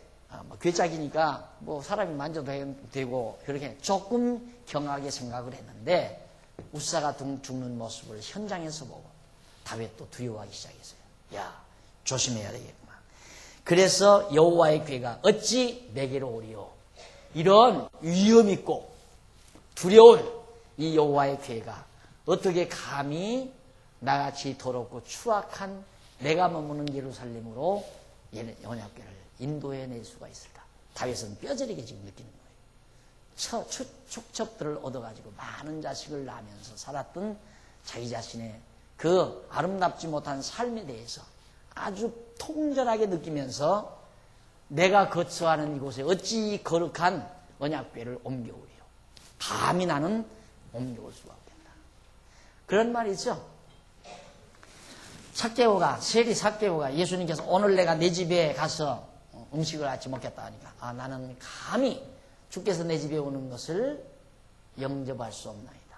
괴짝이니까 사람이 만져도 되고 그렇게 조금 경하게 생각을 했는데 우사가 죽는 모습을 현장에서 보고 다윗도 두려워하기 시작했어요. 야, 조심해야 되겠구만. 그래서 여호와의 궤가 어찌 내게로 오리요. 이런 위험 있고 두려운 이 여호와의 궤가 어떻게 감히 나같이 더럽고 추악한 내가 머무는 예루살렘으로 언약궤를 인도해낼 수가 있을까? 다윗은 뼈저리게 지금 느끼는 거예요. 축첩들을 얻어가지고 많은 자식을 낳으면서 살았던 자기 자신의 그 아름답지 못한 삶에 대해서 아주 통절하게 느끼면서 내가 거처하는 이곳에 어찌 거룩한 언약궤를 옮겨오리요. 감히 나는 옮겨올 수가 없겠다. 그런 말이죠. 세리 삭개오가 예수님께서 오늘 내가 내 집에 가서 음식을 같이 먹겠다 하니까 나는 감히 주께서 내 집에 오는 것을 영접할 수 없나이다.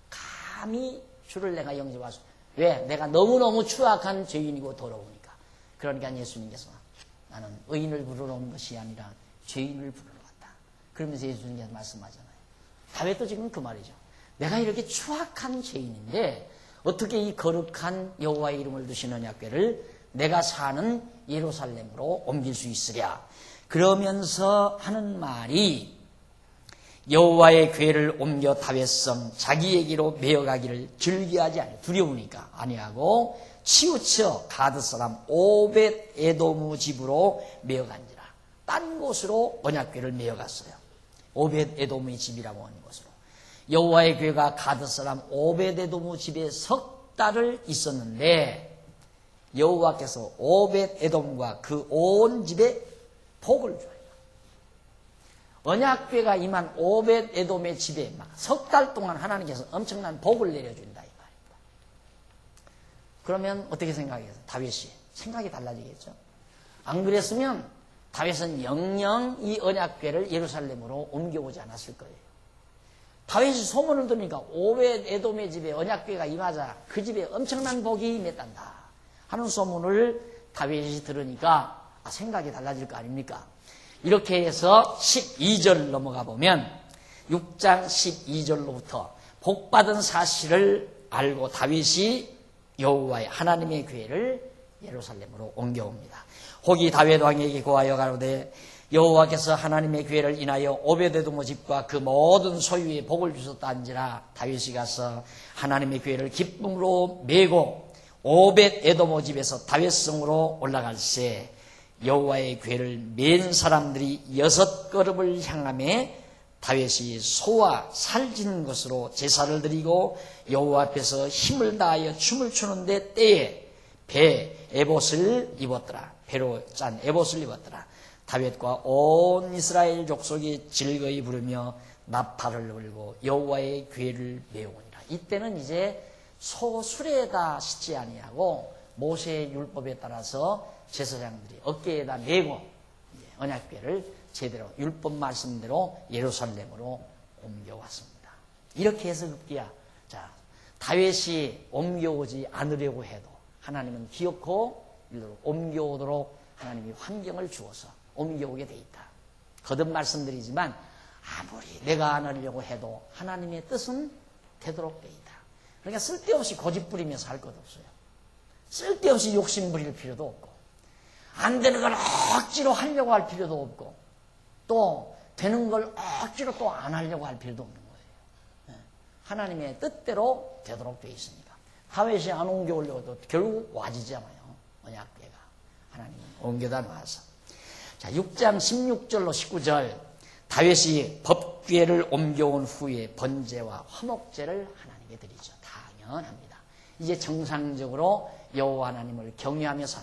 감히 주를 내가 영접할 수 없다. 왜? 내가 너무너무 추악한 죄인이고 더러우니까. 그러니까 예수님께서 나는 의인을 부르러 온 것이 아니라 죄인을 부르러 왔다. 그러면서 예수님께서 말씀하잖아요. 다윗도 지금 그 말이죠. 내가 이렇게 추악한 죄인인데 어떻게 이 거룩한 여호와의 이름을 두신 언약궤를 내가 사는 예루살렘으로 옮길 수 있으랴. 그러면서 하는 말이 여호와의 궤를 옮겨 다윗성 자기에게로 메어가기를 즐겨하지 아니하고 두려우니까 아니하고 치우쳐 가드 사람 오벳 에돔 집으로 메어간지라. 딴 곳으로 언약궤를 메어갔어요. 오벳 에돔의 집이라고 하는 곳으로. 여호와의 궤가 가드 사람 오벳 에돔 집에 석 달을 있었는데 여호와께서 오벳 에돔과 그 온 집에 복을 줘요. 언약궤가 임한 오벳 에돔의 집에 막 석 달 동안 하나님께서 엄청난 복을 내려준다 이 말입니다. 그러면 어떻게 생각해요? 다윗이 생각이 달라지겠죠. 안 그랬으면 다윗은 영영 이 언약궤를 예루살렘으로 옮겨오지 않았을 거예요. 다윗이 소문을 들으니까 오벳 에돔의 집에 언약궤가 임하자 그 집에 엄청난 복이 임했단다 하는 소문을 다윗이 들으니까 생각이 달라질 거 아닙니까? 이렇게 해서 12절 넘어가 보면 6장 12절로부터 복받은 사실을 알고 다윗이 여호와의 하나님의 궤를 예루살렘으로 옮겨옵니다. 혹이 다윗 왕에게 고하여 가로되 여호와께서 하나님의 궤를 인하여 오벳에돔 집과 그 모든 소유에 복을 주셨다 한지라. 다윗이 가서 하나님의 궤를 기쁨으로 메고 오벳에돔 집에서 다윗성으로 올라갈새 여호와의 궤를 맨 사람들이 6걸음을 향하며 다윗이 소와 살진 것으로 제사를 드리고 여호와 앞에서 힘을 다하여 춤을 추는데 때에 배 에봇을 입었더라. 배로 짠 에봇을 입었더라. 다윗과 온 이스라엘 족속이 즐거이 부르며 나팔을 불고 여호와의 궤를 메우니라. 이때는 이제 소 수레에다 싣지 아니하고 모세의 율법에 따라서 제사장들이 어깨에다 메고 언약궤를 제대로 율법 말씀대로 예루살렘으로 옮겨왔습니다. 이렇게 해서 급기야 다윗이 옮겨오지 않으려고 해도 하나님은 기어코 일로 옮겨오도록 하나님이 환경을 주어서 옮겨오게 돼 있다. 거듭 말씀드리지만 아무리 내가 안 하려고 해도 하나님의 뜻은 되도록 돼 있다. 그러니까 쓸데없이 고집 부리면서 할 것 없어요. 쓸데없이 욕심 부릴 필요도 없고 안 되는 걸 억지로 하려고 할 필요도 없고 또 되는 걸 억지로 또 안 하려고 할 필요도 없는 거예요. 하나님의 뜻대로 되도록 돼 있으니까 다윗이 안 옮겨오려고 결국 와지잖아요. 언약궤가 하나님은 옮겨다 놔서. 자, 6장 16절로 19절 다윗이 법궤를 옮겨온 후에 번제와 화목제를 하나님께 드리죠. 당연합니다. 이제 정상적으로 여호와 하나님을 경외하면서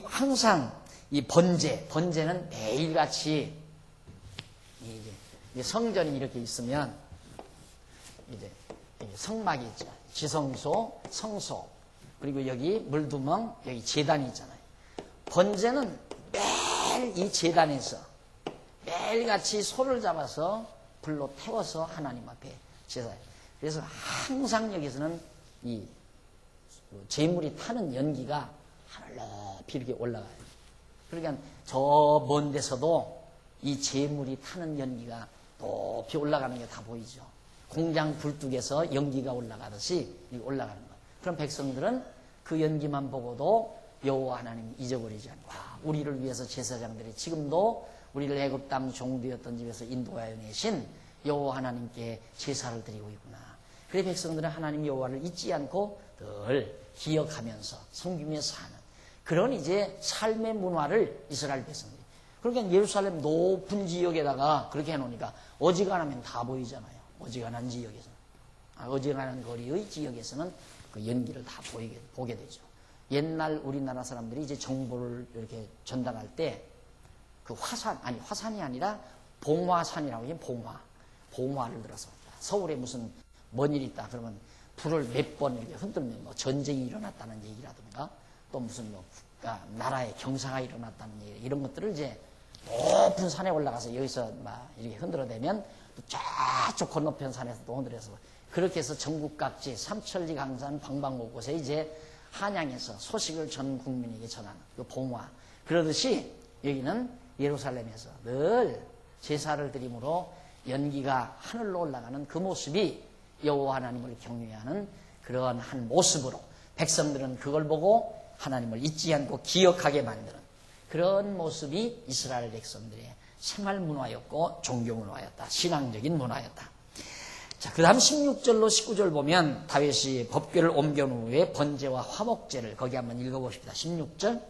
항상 이 번제는 매일같이 이제 성전이 이렇게 있으면 이제 성막이 있죠. 지성소, 성소, 그리고 여기 물두멍, 여기 제단이 있잖아요. 번제는 매일 이 제단에서 매일같이 소를 잡아서 불로 태워서 하나님 앞에 제사해요. 그래서 항상 여기서는 이 제물이 타는 연기가 하늘 높이 이렇게 올라가요. 그러니까 저 먼 데서도 이 제물이 타는 연기가 높이 올라가는 게 다 보이죠. 공장 불뚝에서 연기가 올라가듯이 올라가는 것. 그럼 백성들은 그 연기만 보고도 여호와 하나님 잊어버리지 않고 우리를 위해서 제사장들이 지금도 우리를 애굽 땅 종되었던 집에서 인도하여 내신 여호와 하나님께 제사를 드리고 있구나. 그래 백성들은 하나님 여호와를 잊지 않고 늘 기억하면서 섬기며 사는 그런 이제 삶의 문화를 이스라엘 백성들이. 그러니까 예루살렘 높은 지역에다가 그렇게 해놓으니까 어지간하면 다 보이잖아요. 어지간한 지역에서는. 어지간한 거리의 지역에서는 그 연기를 다 보게 되죠. 옛날 우리나라 사람들이 이제 정보를 이렇게 전달할 때 그 화산이 아니라 봉화산이라고 해요. 봉화를 들어서 서울에 무슨 뭔 일이 있다 그러면 불을 몇 번 이렇게 흔들면 뭐 전쟁이 일어났다는 얘기라든가 또 무슨 뭐 나라에 경사가 일어났다는 얘기 이런 것들을 이제 높은 산에 올라가서 여기서 막 이렇게 흔들어대면 또 저쪽 건너편 산에서 또 흔들어서 그렇게 해서 전국 각지 삼천리 강산 방방곳곳에 이제 한양에서 소식을 전 국민에게 전하는 그 봉화. 그러듯이 여기는 예루살렘에서 늘 제사를 드림으로 연기가 하늘로 올라가는 그 모습이 여호와 하나님을 경외하는 그러한 한 모습으로 백성들은 그걸 보고 하나님을 잊지 않고 기억하게 만드는 그런 모습이 이스라엘 백성들의 생활 문화였고 종교 문화였다. 신앙적인 문화였다. 자, 그 다음 16절로 19절 보면 다윗이 법궤를 옮겨놓은 후에 번제와 화목제를 거기 한번 읽어보십시다. 16절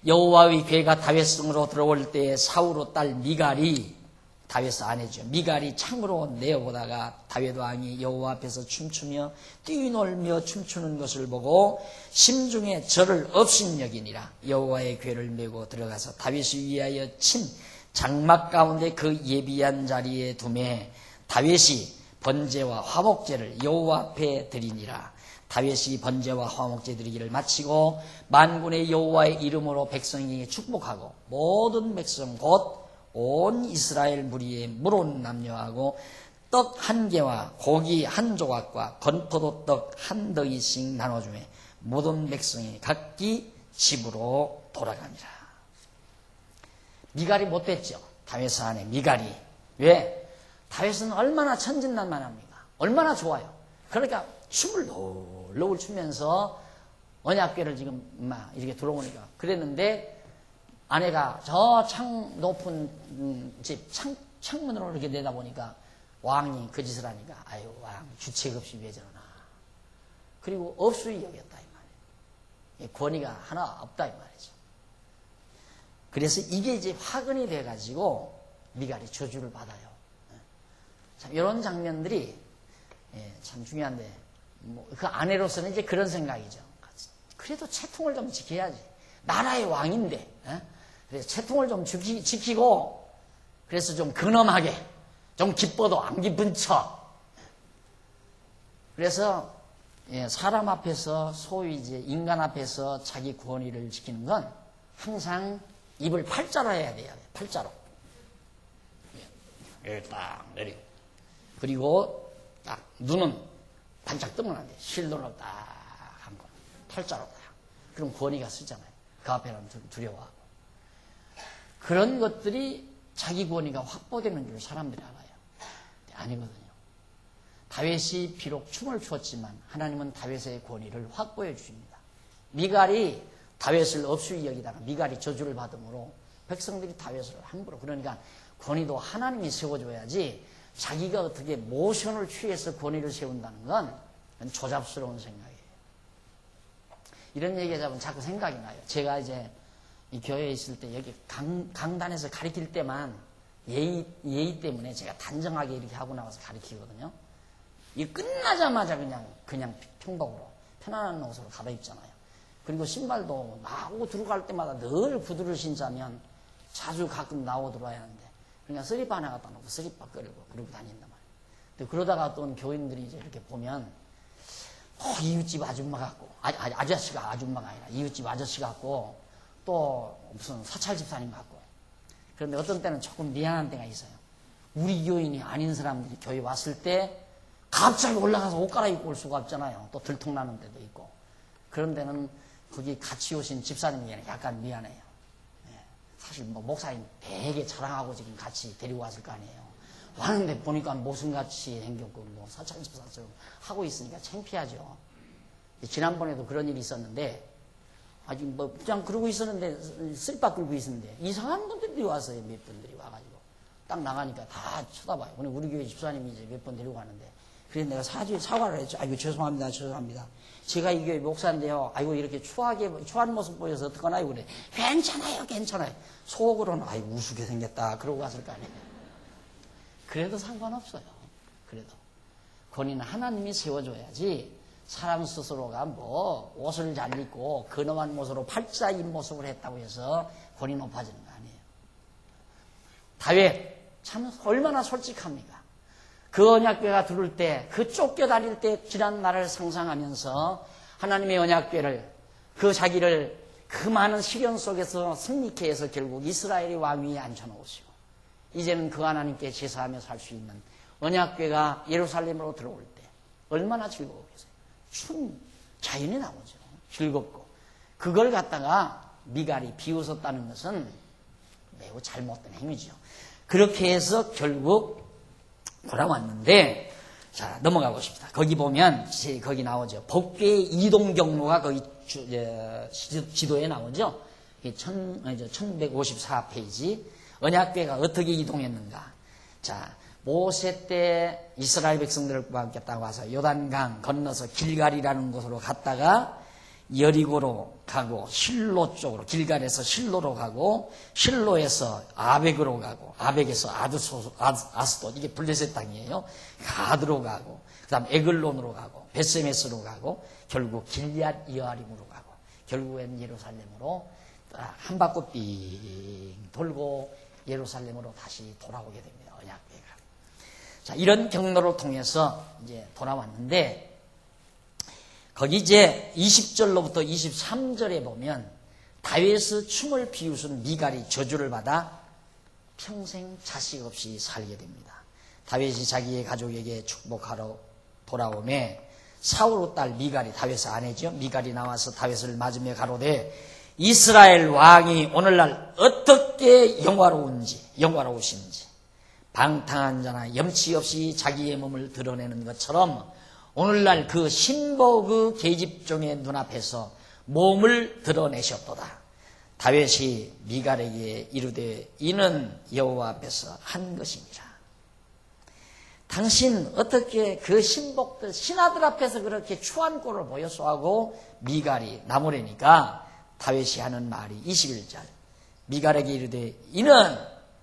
여호와의 궤가 다윗성으로 들어올 때 사울의 딸 미갈이 다윗의 아내죠. 미갈이 창으로 내어보다가 다윗 왕이 여호와 앞에서 춤추며 뛰놀며 춤추는 것을 보고 심중에 저를 업신여기니라. 여호와의 궤를 메고 들어가서 다윗을 위하여 친 장막 가운데 그 예비한 자리에 두매 다윗이 번제와 화목제를 여호와 앞에 드리니라. 다윗이 번제와 화목제 드리기를 마치고 만군의 여호와의 이름으로 백성에게 축복하고 모든 백성 곧 온 이스라엘 무리의 물온 남녀하고 떡 한 개와 고기 한 조각과 건포도 떡 한 덩이씩 나눠주매 모든 백성이 각기 집으로 돌아가니라. 미갈이 못됐죠. 다윗의 아내 미갈이. 왜? 다윗은 얼마나 천진난만합니까? 얼마나 좋아요. 그러니까 춤을 노을 추면서 언약궤를 지금 막 이렇게 들어오니까 그랬는데 아내가 저 높은 집 창문으로 이렇게 내다보니까 왕이 그 짓을 하니까 아유 왕 주책 없이 왜 저러나. 그리고 업수이 여겼다 이 말이에요. 권위가 하나 없다 이 말이죠. 그래서 이게 이제 화근이 돼가지고 미갈이 저주를 받아요. 참 이런 장면들이 참 중요한데 그 아내로서는 이제 그런 생각이죠. 그래도 채통을 좀 지켜야지. 나라의 왕인데. 그래서 채통을 좀 지키고 그래서 좀 근엄하게 좀 기뻐도 안 기쁜 척. 그래서 사람 앞에서 소위 이제 인간 앞에서 자기 권위를 지키는 건 항상 입을 팔자로 해야 돼요. 팔자로. 딱 내리고. 그리고 딱 눈은 반짝 뜨면 안 돼. 실눈을 딱 한 거. 팔자로다. 그럼 권위가 쓰잖아요. 그 앞에는 두려워하고. 그런 것들이 자기 권위가 확보되는 줄 사람들이 알아요. 아니거든요. 다윗이 비록 춤을 추었지만 하나님은 다윗의 권위를 확보해 주십니다. 미갈이 다윗을 업수히 여기다가 미갈이 저주를 받음으로 백성들이 다윗을 함부로, 그러니까 권위도 하나님이 세워줘야지 자기가 어떻게 모션을 취해서 권위를 세운다는 건 조잡스러운 생각이에요. 이런 얘기가 자면 자꾸 생각이 나요. 제가 이제 이 교회에 있을 때 여기 강단에서 가르칠 때만 예의 때문에 제가 단정하게 이렇게 하고 나와서 가르치거든요. 이 끝나자마자 그냥 평범으로 편안한 옷으로 갈아입잖아요. 그리고 신발도 나오고 들어갈 때마다 늘 구두를 신자면 자주 가끔 나오고 들어와야 하는데, 그러니까 슬리퍼 하나 갖다 놓고 슬리퍼 끌고 그러고 다닌단 말이에요. 근데 그러다가 어떤 교인들이 이제 이렇게 보면 이웃집 아줌마 같고, 아저씨가 아줌마가 아니라 이웃집 아저씨 같고 또 무슨 사찰 집사님 같고. 그런데 어떤 때는 조금 미안한 때가 있어요. 우리 교인이 아닌 사람들이 교회 왔을 때 갑자기 올라가서 옷 갈아입고 올 수가 없잖아요. 또 들통나는 때도 있고. 그런 데는 거기 같이 오신 집사님이 약간 미안해요. 사실 뭐 목사님 되게 자랑하고 지금 같이 데리고 왔을 거 아니에요. 왔는데 보니까 모순같이 생겼고 뭐 사찰 집사처럼 하고 있으니까 창피하죠. 지난번에도 그런 일이 있었는데, 아직 뭐 그냥 그러고 있었는데 슬리퍼 끌고 있었는데 이상한 분들이 왔어요. 몇 분들이 와가지고 딱 나가니까 다 쳐다봐요. 오늘 우리 교회 집사님이 이제 몇 번 데리고 가는데, 그래서 내가 사과를 했죠. 아이고 죄송합니다. 제가 이 교회 목사인데요. 아이고 이렇게 추한 모습 보여서 어떡하나요? 그래. 괜찮아요. 속으로는 아이고 우스게 생겼다. 그러고 갔을 거 아니에요. 그래도 상관없어요. 그래도 권위는 하나님이 세워줘야지 사람 스스로가 뭐 옷을 잘 입고 근엄한 모습으로 팔자 입모습을 했다고 해서 권위 높아지는 거 아니에요. 다윗 참 얼마나 솔직합니까? 그 언약궤가 들어올 때, 그 쫓겨다닐 때 지난 날을 상상하면서 하나님의 언약궤를, 그 자기를 그 많은 시련 속에서 승리케 해서 결국 이스라엘의 왕 위에 앉혀놓으시고, 이제는 그 하나님께 제사하며 살 수 있는 언약궤가 예루살렘으로 들어올 때 얼마나 즐거웠겠어요. 자연이 나오죠. 즐겁고. 그걸 갖다가 미갈이 비웃었다는 것은 매우 잘못된 행위죠. 그렇게 해서 결국 돌아왔는데, 자, 넘어가 보십니다. 거기 보면, 거기 나오죠. 법궤의 이동 경로가 거기 지도에 나오죠. 1154페이지. 언약궤가 어떻게 이동했는가. 자, 모세 때 이스라엘 백성들과 함께 딱 와서 요단강 건너서 길갈이라는 곳으로 갔다가 여리고로 가고, 실로 쪽으로, 길갈에서 실로로 가고, 실로에서 아벡으로 가고, 아벡에서 아스돗, 이게 블레셋 땅이에요. 아드로 가고, 그 다음 에글론으로 가고, 베스메스로 가고, 결국 길앗 여아림으로 가고, 결국엔 예루살렘으로 한 바퀴 삥 돌고 예루살렘으로 다시 돌아오게 됩니다. 언약궤가. 자, 이런 경로를 통해서 이제 돌아왔는데, 거기 이제 20절로부터 23절에 보면 다윗의 춤을 비웃은 미갈이 저주를 받아 평생 자식 없이 살게 됩니다. 다윗이 자기의 가족에게 축복하러 돌아오매 사울의 딸 미갈이, 다윗의 아내죠. 미갈이 나와서 다윗을 맞으며 가로되 이스라엘 왕이 오늘날 어떻게 영화로우신지 방탕한 자나 염치 없이 자기의 몸을 드러내는 것처럼 오늘날 그 신복의 계집종의 눈앞에서 몸을 드러내셨도다. 다윗이 미갈에게 이르되 이는 여호와 앞에서 한 것이니라. 당신 어떻게 그 신복들 신하들 앞에서 그렇게 추한 꼴을 보였소 하고 미갈이 나무래니까 다윗이 하는 말이 21절. 미갈에게 이르되 이는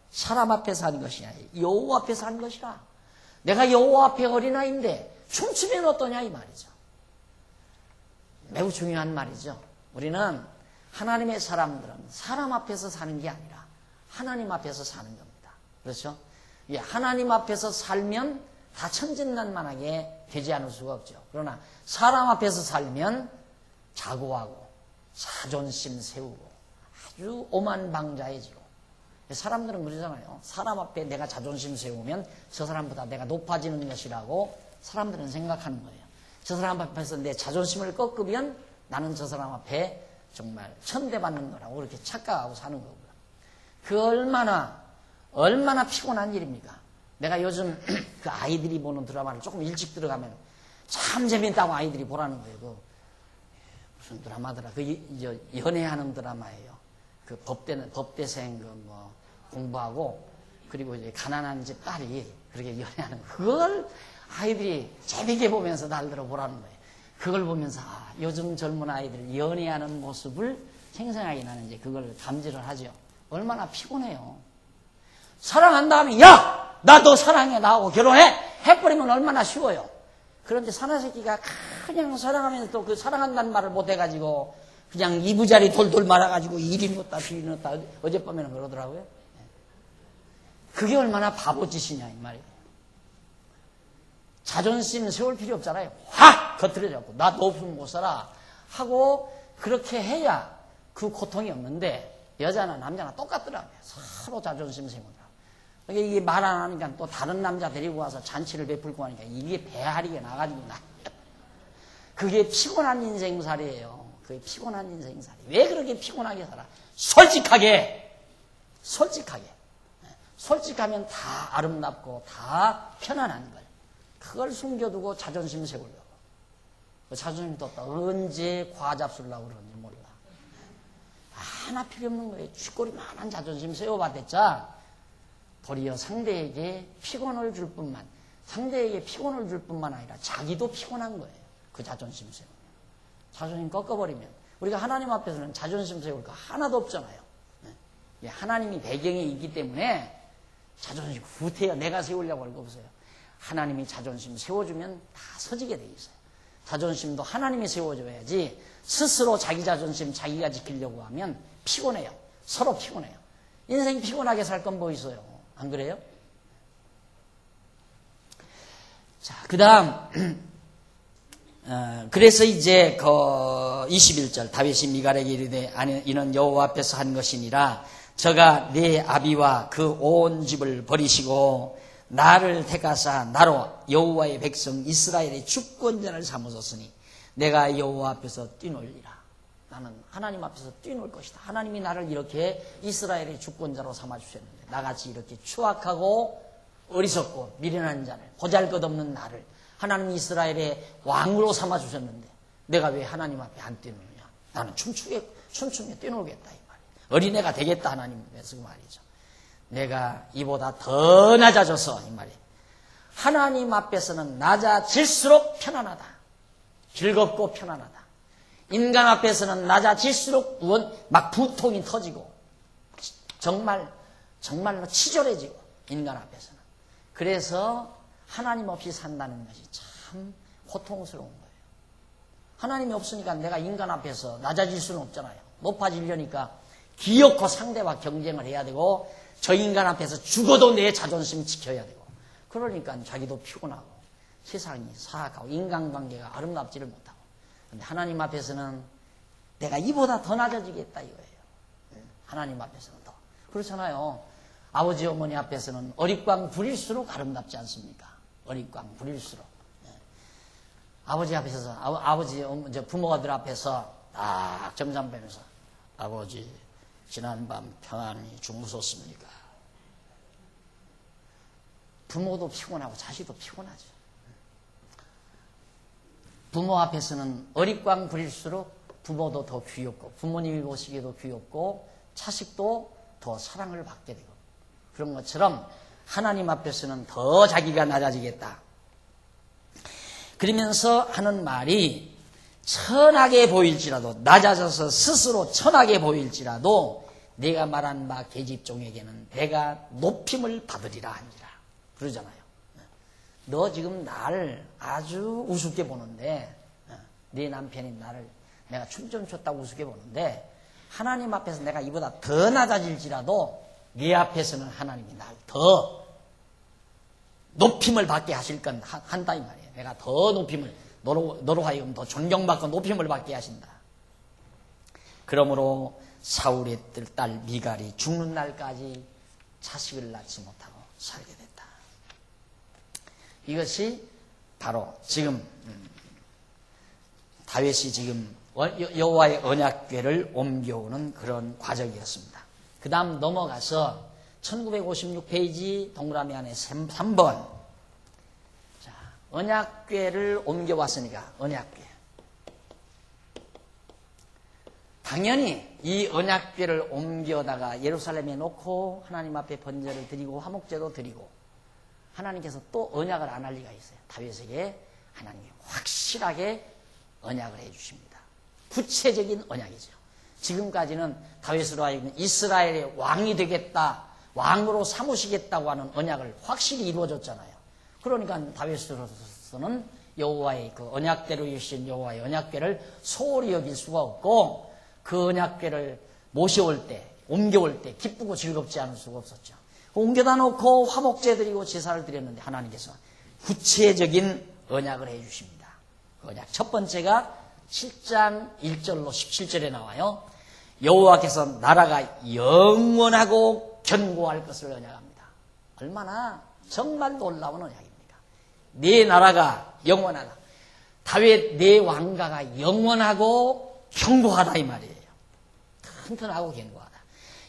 사람 앞에서 한 것이 아니라 여호와 앞에서 한 것이라. 내가 여호와 앞에 어린아이인데 춤추면 어떠냐 이 말이죠. 매우 중요한 말이죠. 우리는 하나님의 사람들은 사람 앞에서 사는 게 아니라 하나님 앞에서 사는 겁니다. 그렇죠? 예, 하나님 앞에서 살면 다 천진난만하게 되지 않을 수가 없죠. 그러나 사람 앞에서 살면 자고하고 자존심 세우고 아주 오만방자해지고. 사람들은 그러잖아요. 사람 앞에 내가 자존심 세우면 저 사람보다 내가 높아지는 것이라고 사람들은 생각하는 거예요. 저 사람 앞에서 내 자존심을 꺾으면 나는 저 사람 앞에 정말 천대받는 거라고 그렇게 착각하고 사는 거고요. 그 얼마나 피곤한 일입니까? 내가 요즘 그 아이들이 보는 드라마를 조금 일찍 들어가면 참 재밌다고 아이들이 보라는 거예요. 그 무슨 드라마더라. 그 연애하는 드라마예요. 그 법대생 뭐 공부하고 그리고 이제 가난한 집 딸이 그렇게 연애하는 거. 그걸 아이들이 재밌게 보면서 날들어 보라는 거예요. 그걸 보면서 요즘 젊은 아이들 연애하는 모습을 생생하게 나는 이제 그걸 감지를 하죠. 얼마나 피곤해요. 사랑한다 하면 야! 나도 사랑해. 나하고 결혼해. 해버리면 얼마나 쉬워요. 그런데 사나새끼가 그냥 사랑하면서 또 그 사랑한다는 말을 못해가지고 그냥 이부자리 돌돌 말아가지고 이리 넣었다 저리 넣었다 어젯밤에는 그러더라고요. 그게 얼마나 바보짓이냐 이 말이에요. 자존심 세울 필요 없잖아요. 확 거들여잡고 나 너 없으면 못 살아 하고 그렇게 해야 그 고통이 없는데 여자나 남자나 똑같더라고요. 서로 자존심 세우더라고요. 이게 말 안 하니까 또 다른 남자 데리고 와서 잔치를 베풀고 하니까 이게 배앓이가 나가지고 그게 피곤한 인생살이에요. 그게 피곤한 인생살이. 왜 그렇게 피곤하게 살아? 솔직하면 다 아름답고 다 편안한 걸. 그걸 숨겨두고 자존심 세우려고. 그 자존심 떴다. 언제 과잡술라고 그러는지 몰라. 하나 필요 없는 거예요. 쥐꼬리만한 자존심 세워봤댔자 도리어 상대에게 피곤을 줄 뿐만 아니라 자기도 피곤한 거예요. 그 자존심 세우면. 자존심 꺾어버리면 우리가 하나님 앞에서는 자존심 세울 거 하나도 없잖아요. 하나님이 배경에 있기 때문에 자존심 후퇴야 내가 세우려고 할 거 없어요. 하나님이 자존심 세워주면 다 서지게 돼 있어요. 자존심도 하나님이 세워줘야지 스스로 자기 자존심 자기가 지키려고 하면 피곤해요. 서로 피곤해요. 인생 피곤하게 살 건 뭐 있어요? 안 그래요? 자, 그 다음 그래서 이제 그 21절 다윗이 미갈에게 이르되 이는 여호와 앞에서 한 것이니라 저가 내 아비와 그 온 집을 버리시고 나를 택하사 나로 여호와의 백성 이스라엘의 주권자를 삼으셨으니 내가 여호와 앞에서 뛰놀리라. 나는 하나님 앞에서 뛰놀 것이다. 하나님이 나를 이렇게 이스라엘의 주권자로 삼아주셨는데 나같이 이렇게 추악하고 어리석고 미련한 자를 보잘것없는 나를 하나님 이스라엘의 왕으로 삼아주셨는데 내가 왜 하나님 앞에 안 뛰노느냐. 나는 춤추며 뛰놀겠다 이 말이에요. 어린애가 되겠다 하나님께서 그 말이죠. 내가 이보다 더 낮아져서 이 말이에요. 하나님 앞에서는 낮아질수록 편안하다. 즐겁고 편안하다. 인간 앞에서는 낮아질수록 막 부통이 터지고 정말로 치졸해지고 인간 앞에서는. 그래서 하나님 없이 산다는 것이 참 고통스러운 거예요. 하나님이 없으니까 내가 인간 앞에서 낮아질 수는 없잖아요. 높아지려니까 기어코 상대와 경쟁을 해야 되고 저 인간 앞에서 죽어도 내 자존심 지켜야 되고 그러니까 자기도 피곤하고 세상이 사악하고 인간관계가 아름답지를 못하고 근데 하나님 앞에서는 내가 이보다 더 낮아지겠다 이거예요. 하나님 앞에서는 더. 그렇잖아요. 아버지 어머니 앞에서는 어릿광 부릴수록 아름답지 않습니까? 어릿광 부릴수록. 아버지 앞에서 부모들 앞에서 딱 점점 빼면서 아버지 지난밤 평안히 주무셨습니까? 부모도 피곤하고 자식도 피곤하죠. 부모 앞에서는 어릿광 부릴수록 부모도 더 귀엽고 부모님이 보시기에도 귀엽고 자식도 더 사랑을 받게 되고 그런 것처럼 하나님 앞에서는 더 자기가 낮아지겠다. 그러면서 하는 말이 천하게 보일지라도 낮아져서 스스로 천하게 보일지라도 내가 말한 바 계집종에게는 내가 높임을 받으리라 하니라. 그러잖아요. 너 지금 나를 아주 우습게 보는데 네 남편이 나를 내가 춤 좀 췄다고 우습게 보는데 하나님 앞에서 내가 이보다 더 낮아질지라도 네 앞에서는 하나님이 날 더 높임을 받게 하실 건 한다 이 말이에요. 내가 더 높임을 너로 하여금 더 존경받고 높임을 받게 하신다. 그러므로 사울의 딸 미갈이 죽는 날까지 자식을 낳지 못하고 살게 됐다. 이것이 바로 지금 다윗이 지금 여호와의 언약궤를 옮겨오는 그런 과정이었습니다. 그 다음 넘어가서 1956페이지 동그라미 안에 3번. 자, 언약궤를 옮겨왔으니까 언약궤. 당연히 이 언약궤를 옮겨다가 예루살렘에 놓고 하나님 앞에 번제를 드리고 화목제도 드리고 하나님께서 또 언약을 안 할 리가 있어요. 다윗에게 하나님이 확실하게 언약을 해주십니다. 구체적인 언약이죠. 지금까지는 다윗으로 하여금 이스라엘의 왕이 되겠다, 왕으로 삼으시겠다고 하는 언약을 확실히 이루어졌잖아요. 그러니까 다윗으로서는 여호와의 그 언약대로 주신 여호와의 언약궤를 소홀히 여길 수가 없고 그 언약궤를 모셔올 때, 옮겨올 때 기쁘고 즐겁지 않을 수가 없었죠. 옮겨다 놓고 화목제 드리고 제사를 드렸는데 하나님께서 구체적인 언약을 해주십니다. 그 언약 첫 번째가 7장 1절로 17절에 나와요. 여호와께서 나라가 영원하고 견고할 것을 언약합니다. 얼마나 정말 놀라운 언약입니까? 네 나라가 영원하다. 다윗 네 왕가가 영원하고 견고하다 이 말이에요. 튼튼하고 견고하다.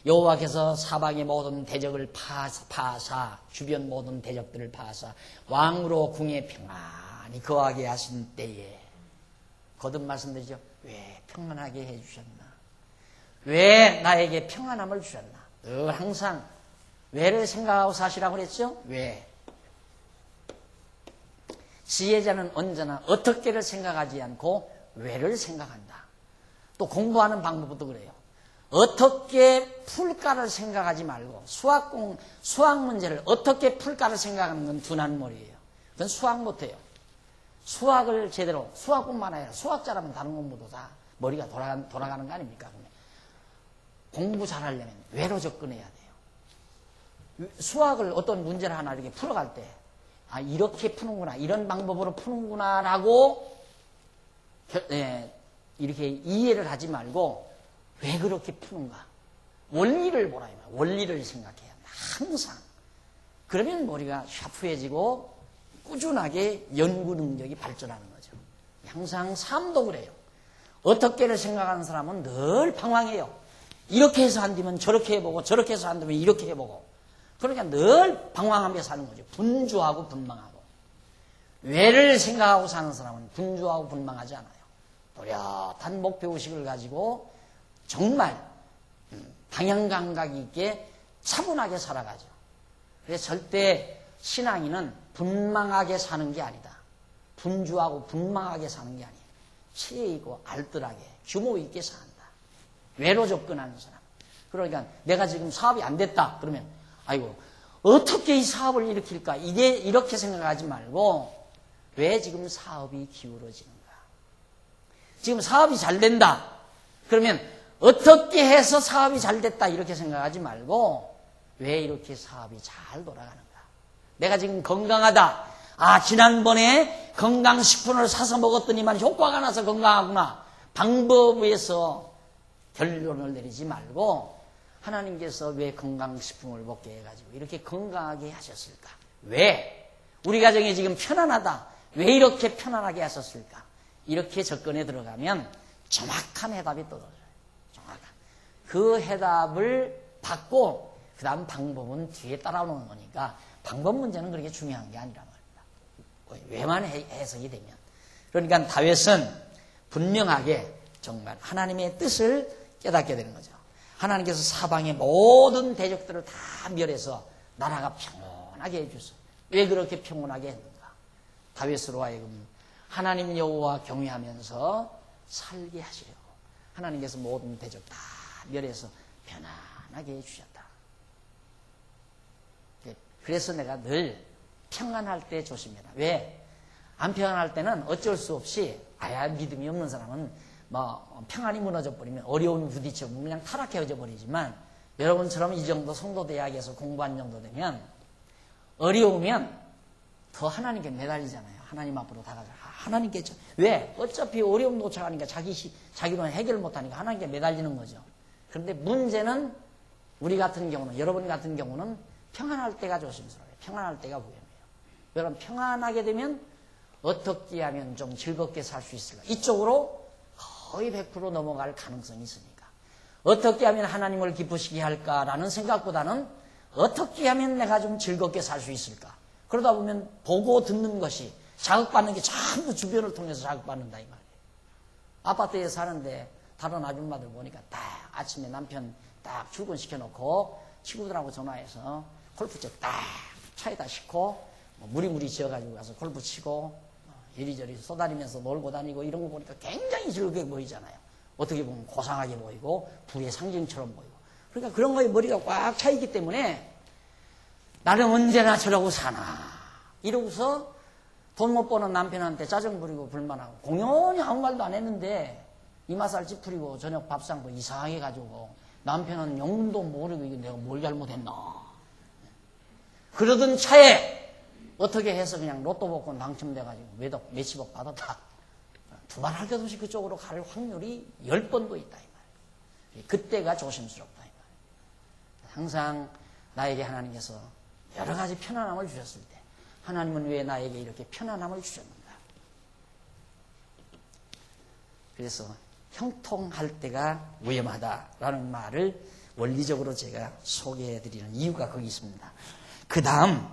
여호와께서 사방의 모든 대적을 파사 주변 모든 대적들을 파사 왕으로 궁에 평안히 거하게 하신 때에 거듭 말씀드리죠. 왜 평안하게 해주셨나? 왜 나에게 평안함을 주셨나? 늘 항상 왜를 생각하고 사시라고 그랬죠? 왜? 지혜자는 언제나 어떻게를 생각하지 않고 왜를 생각한다. 또 공부하는 방법도 그래요. 어떻게 풀까를 생각하지 말고 수학 문제를 어떻게 풀까를 생각하는 건 둔한 머리예요. 그건 수학 못해요. 수학을 제대로 수학뿐만 아니라 수학자라면 다른 공부도 다 머리가 돌아가는 거 아닙니까? 공부 잘하려면 왜로 접근해야 돼요. 수학을 어떤 문제를 하나 이렇게 풀어갈 때 아 이렇게 푸는구나 이런 방법으로 푸는구나 라고 이렇게 이해를 하지 말고 왜 그렇게 푸는가 원리를 보라 원리를 생각해야 합니다. 항상 그러면 머리가 샤프해지고 꾸준하게 연구 능력이 발전하는 거죠. 항상 삶도 그래요. 어떻게를 생각하는 사람은 늘 방황해요. 이렇게 해서 안 되면 저렇게 해보고 저렇게 해서 안 되면 이렇게 해보고 그러니까 늘 방황하며 사는 거죠. 분주하고 분망하고. 왜를 생각하고 사는 사람은 분주하고 분망하지 않아요. 또렷한 목표의식을 가지고 정말 방향감각 있게 차분하게 살아가죠. 그래서 절대 신앙인은 분망하게 사는 게 아니다. 분주하고 분망하게 사는 게 아니에요. 치이고 알뜰하게 규모 있게 산다. 왜로 접근하는 사람. 그러니까 내가 지금 사업이 안 됐다. 그러면 아이고 어떻게 이 사업을 일으킬까? 이렇게 생각하지 말고 왜 지금 사업이 기울어지는가? 지금 사업이 잘 된다. 그러면 어떻게 해서 사업이 잘 됐다 이렇게 생각하지 말고 왜 이렇게 사업이 잘 돌아가는가? 내가 지금 건강하다. 아 지난번에 건강식품을 사서 먹었더니만 효과가 나서 건강하구나. 방법에서 결론을 내리지 말고 하나님께서 왜 건강식품을 먹게 해가지고 이렇게 건강하게 하셨을까? 왜? 우리 가정이 지금 편안하다. 왜 이렇게 편안하게 하셨을까? 이렇게 접근에 들어가면 정확한 해답이 떨어져요. 정확한. 그 해답을 받고 그 다음 방법은 뒤에 따라오는 거니까 방법 문제는 그렇게 중요한 게 아니란 말입니다. 왜만 해석이 되면. 그러니까 다윗은 분명하게 정말 하나님의 뜻을 깨닫게 되는 거죠. 하나님께서 사방의 모든 대적들을 다 멸해서 나라가 평온하게 해주소. 왜 그렇게 평온하게 했는가? 다윗으로 하여금 하나님 여호와 경외하면서 살게 하시려고 하나님께서 모든 대적 다 멸해서 편안하게 해주셨다. 그래서 내가 늘 평안할 때 조심해라. 왜? 안 평안할 때는 어쩔 수 없이 믿음이 없는 사람은 평안이 무너져 버리면 어려움이 부딪혀 그냥 타락해져 버리지만 여러분처럼 이 정도 성도 대학에서 공부한 정도 되면 어려우면 더 하나님께 매달리잖아요. 하나님 앞으로 다가가. 하나님께 왜? 어차피 어려움 도착하니까 자기로 해결 못하니까 하나님께 매달리는 거죠. 그런데 문제는 우리 같은 경우는 여러분 같은 경우는 평안할 때가 조심스러워요. 평안할 때가 위험해요. 여러분 평안하게 되면 어떻게 하면 좀 즐겁게 살 수 있을까? 이쪽으로 거의 100% 넘어갈 가능성이 있으니까 어떻게 하면 하나님을 기쁘시게 할까라는 생각보다는 어떻게 하면 내가 좀 즐겁게 살 수 있을까. 그러다 보면 보고 듣는 것이 자극받는 게 전부 주변을 통해서 자극받는다 이 말이에요. 아파트에 사는데 다른 아줌마들 보니까 딱 아침에 남편 딱 출근시켜놓고 친구들하고 전화해서 골프채 딱 차에다 싣고 무리무리 지어가지고 가서 골프 치고 이리저리 쏘다니면서 놀고 다니고 이런 거 보니까 굉장히 즐겁게 보이잖아요. 어떻게 보면 고상하게 보이고 부의 상징처럼 보이고. 그러니까 그런 거에 머리가 꽉 차 있기 때문에 나는 언제나 저러고 사나 이러고서 돈 못 버는 남편한테 짜증 부리고 불만하고 공연히 아무 말도 안 했는데 이마살 찌푸리고 저녁 밥상도 이상하게 가지고 남편은 영문도 모르고 이게 내가 뭘 잘못했나. 그러던 차에 어떻게 해서 그냥 로또 복권 당첨돼가지고 몇십억 받았다. 두말 할 것 없이 그쪽으로 갈 확률이 10번도 있다. 이 말이에요. 그때가 조심스럽다. 이 말이에요. 항상 나에게 하나님께서 여러 가지 편안함을 주셨을 때 하나님은 왜 나에게 이렇게 편안함을 주셨는가. 그래서 형통할 때가 위험하다라는 말을 원리적으로 제가 소개해드리는 이유가 거기 있습니다. 그 다음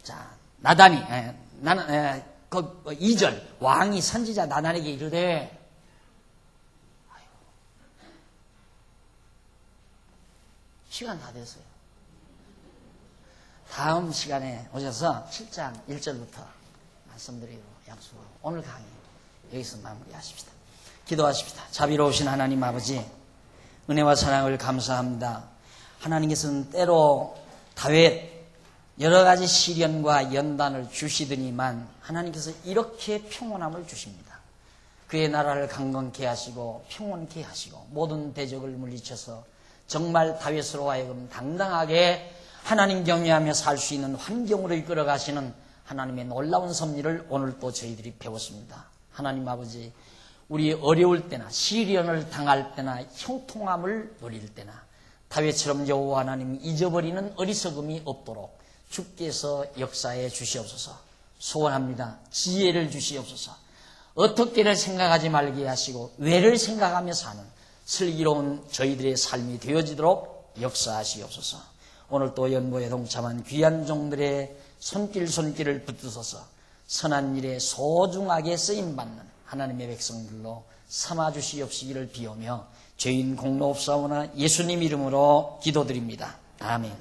자 나단이 2절 왕이 선지자 나단에게 이르되 시간 다 됐어요. 다음 시간에 오셔서 7장 1절부터 말씀드리고 약속하고 오늘 강의 여기서 마무리하십시다. 기도하십시다. 자비로우신 하나님 아버지 은혜와 사랑을 감사합니다. 하나님께서는 때로 다윗 여러 가지 시련과 연단을 주시더니만 하나님께서 이렇게 평온함을 주십니다. 그의 나라를 강건케 하시고 평온케 하시고 모든 대적을 물리쳐서 정말 다윗으로 하여금 당당하게 하나님 경외하며 살 수 있는 환경으로 이끌어 가시는 하나님의 놀라운 섭리를 오늘 또 저희들이 배웠습니다. 하나님 아버지 우리 어려울 때나 시련을 당할 때나 형통함을 누릴 때나 다윗처럼 여호와 하나님 잊어버리는 어리석음이 없도록 주께서 역사해 주시옵소서. 소원합니다. 지혜를 주시옵소서. 어떻게를 생각하지 말게 하시고 왜를 생각하며 사는 슬기로운 저희들의 삶이 되어지도록 역사하시옵소서. 오늘 또 연보에 동참한 귀한 종들의 손길을 붙드셔서 선한 일에 소중하게 쓰임받는 하나님의 백성들로 삼아주시옵시기를 비오며 죄인 공로옵사오나 예수님 이름으로 기도드립니다. 아멘.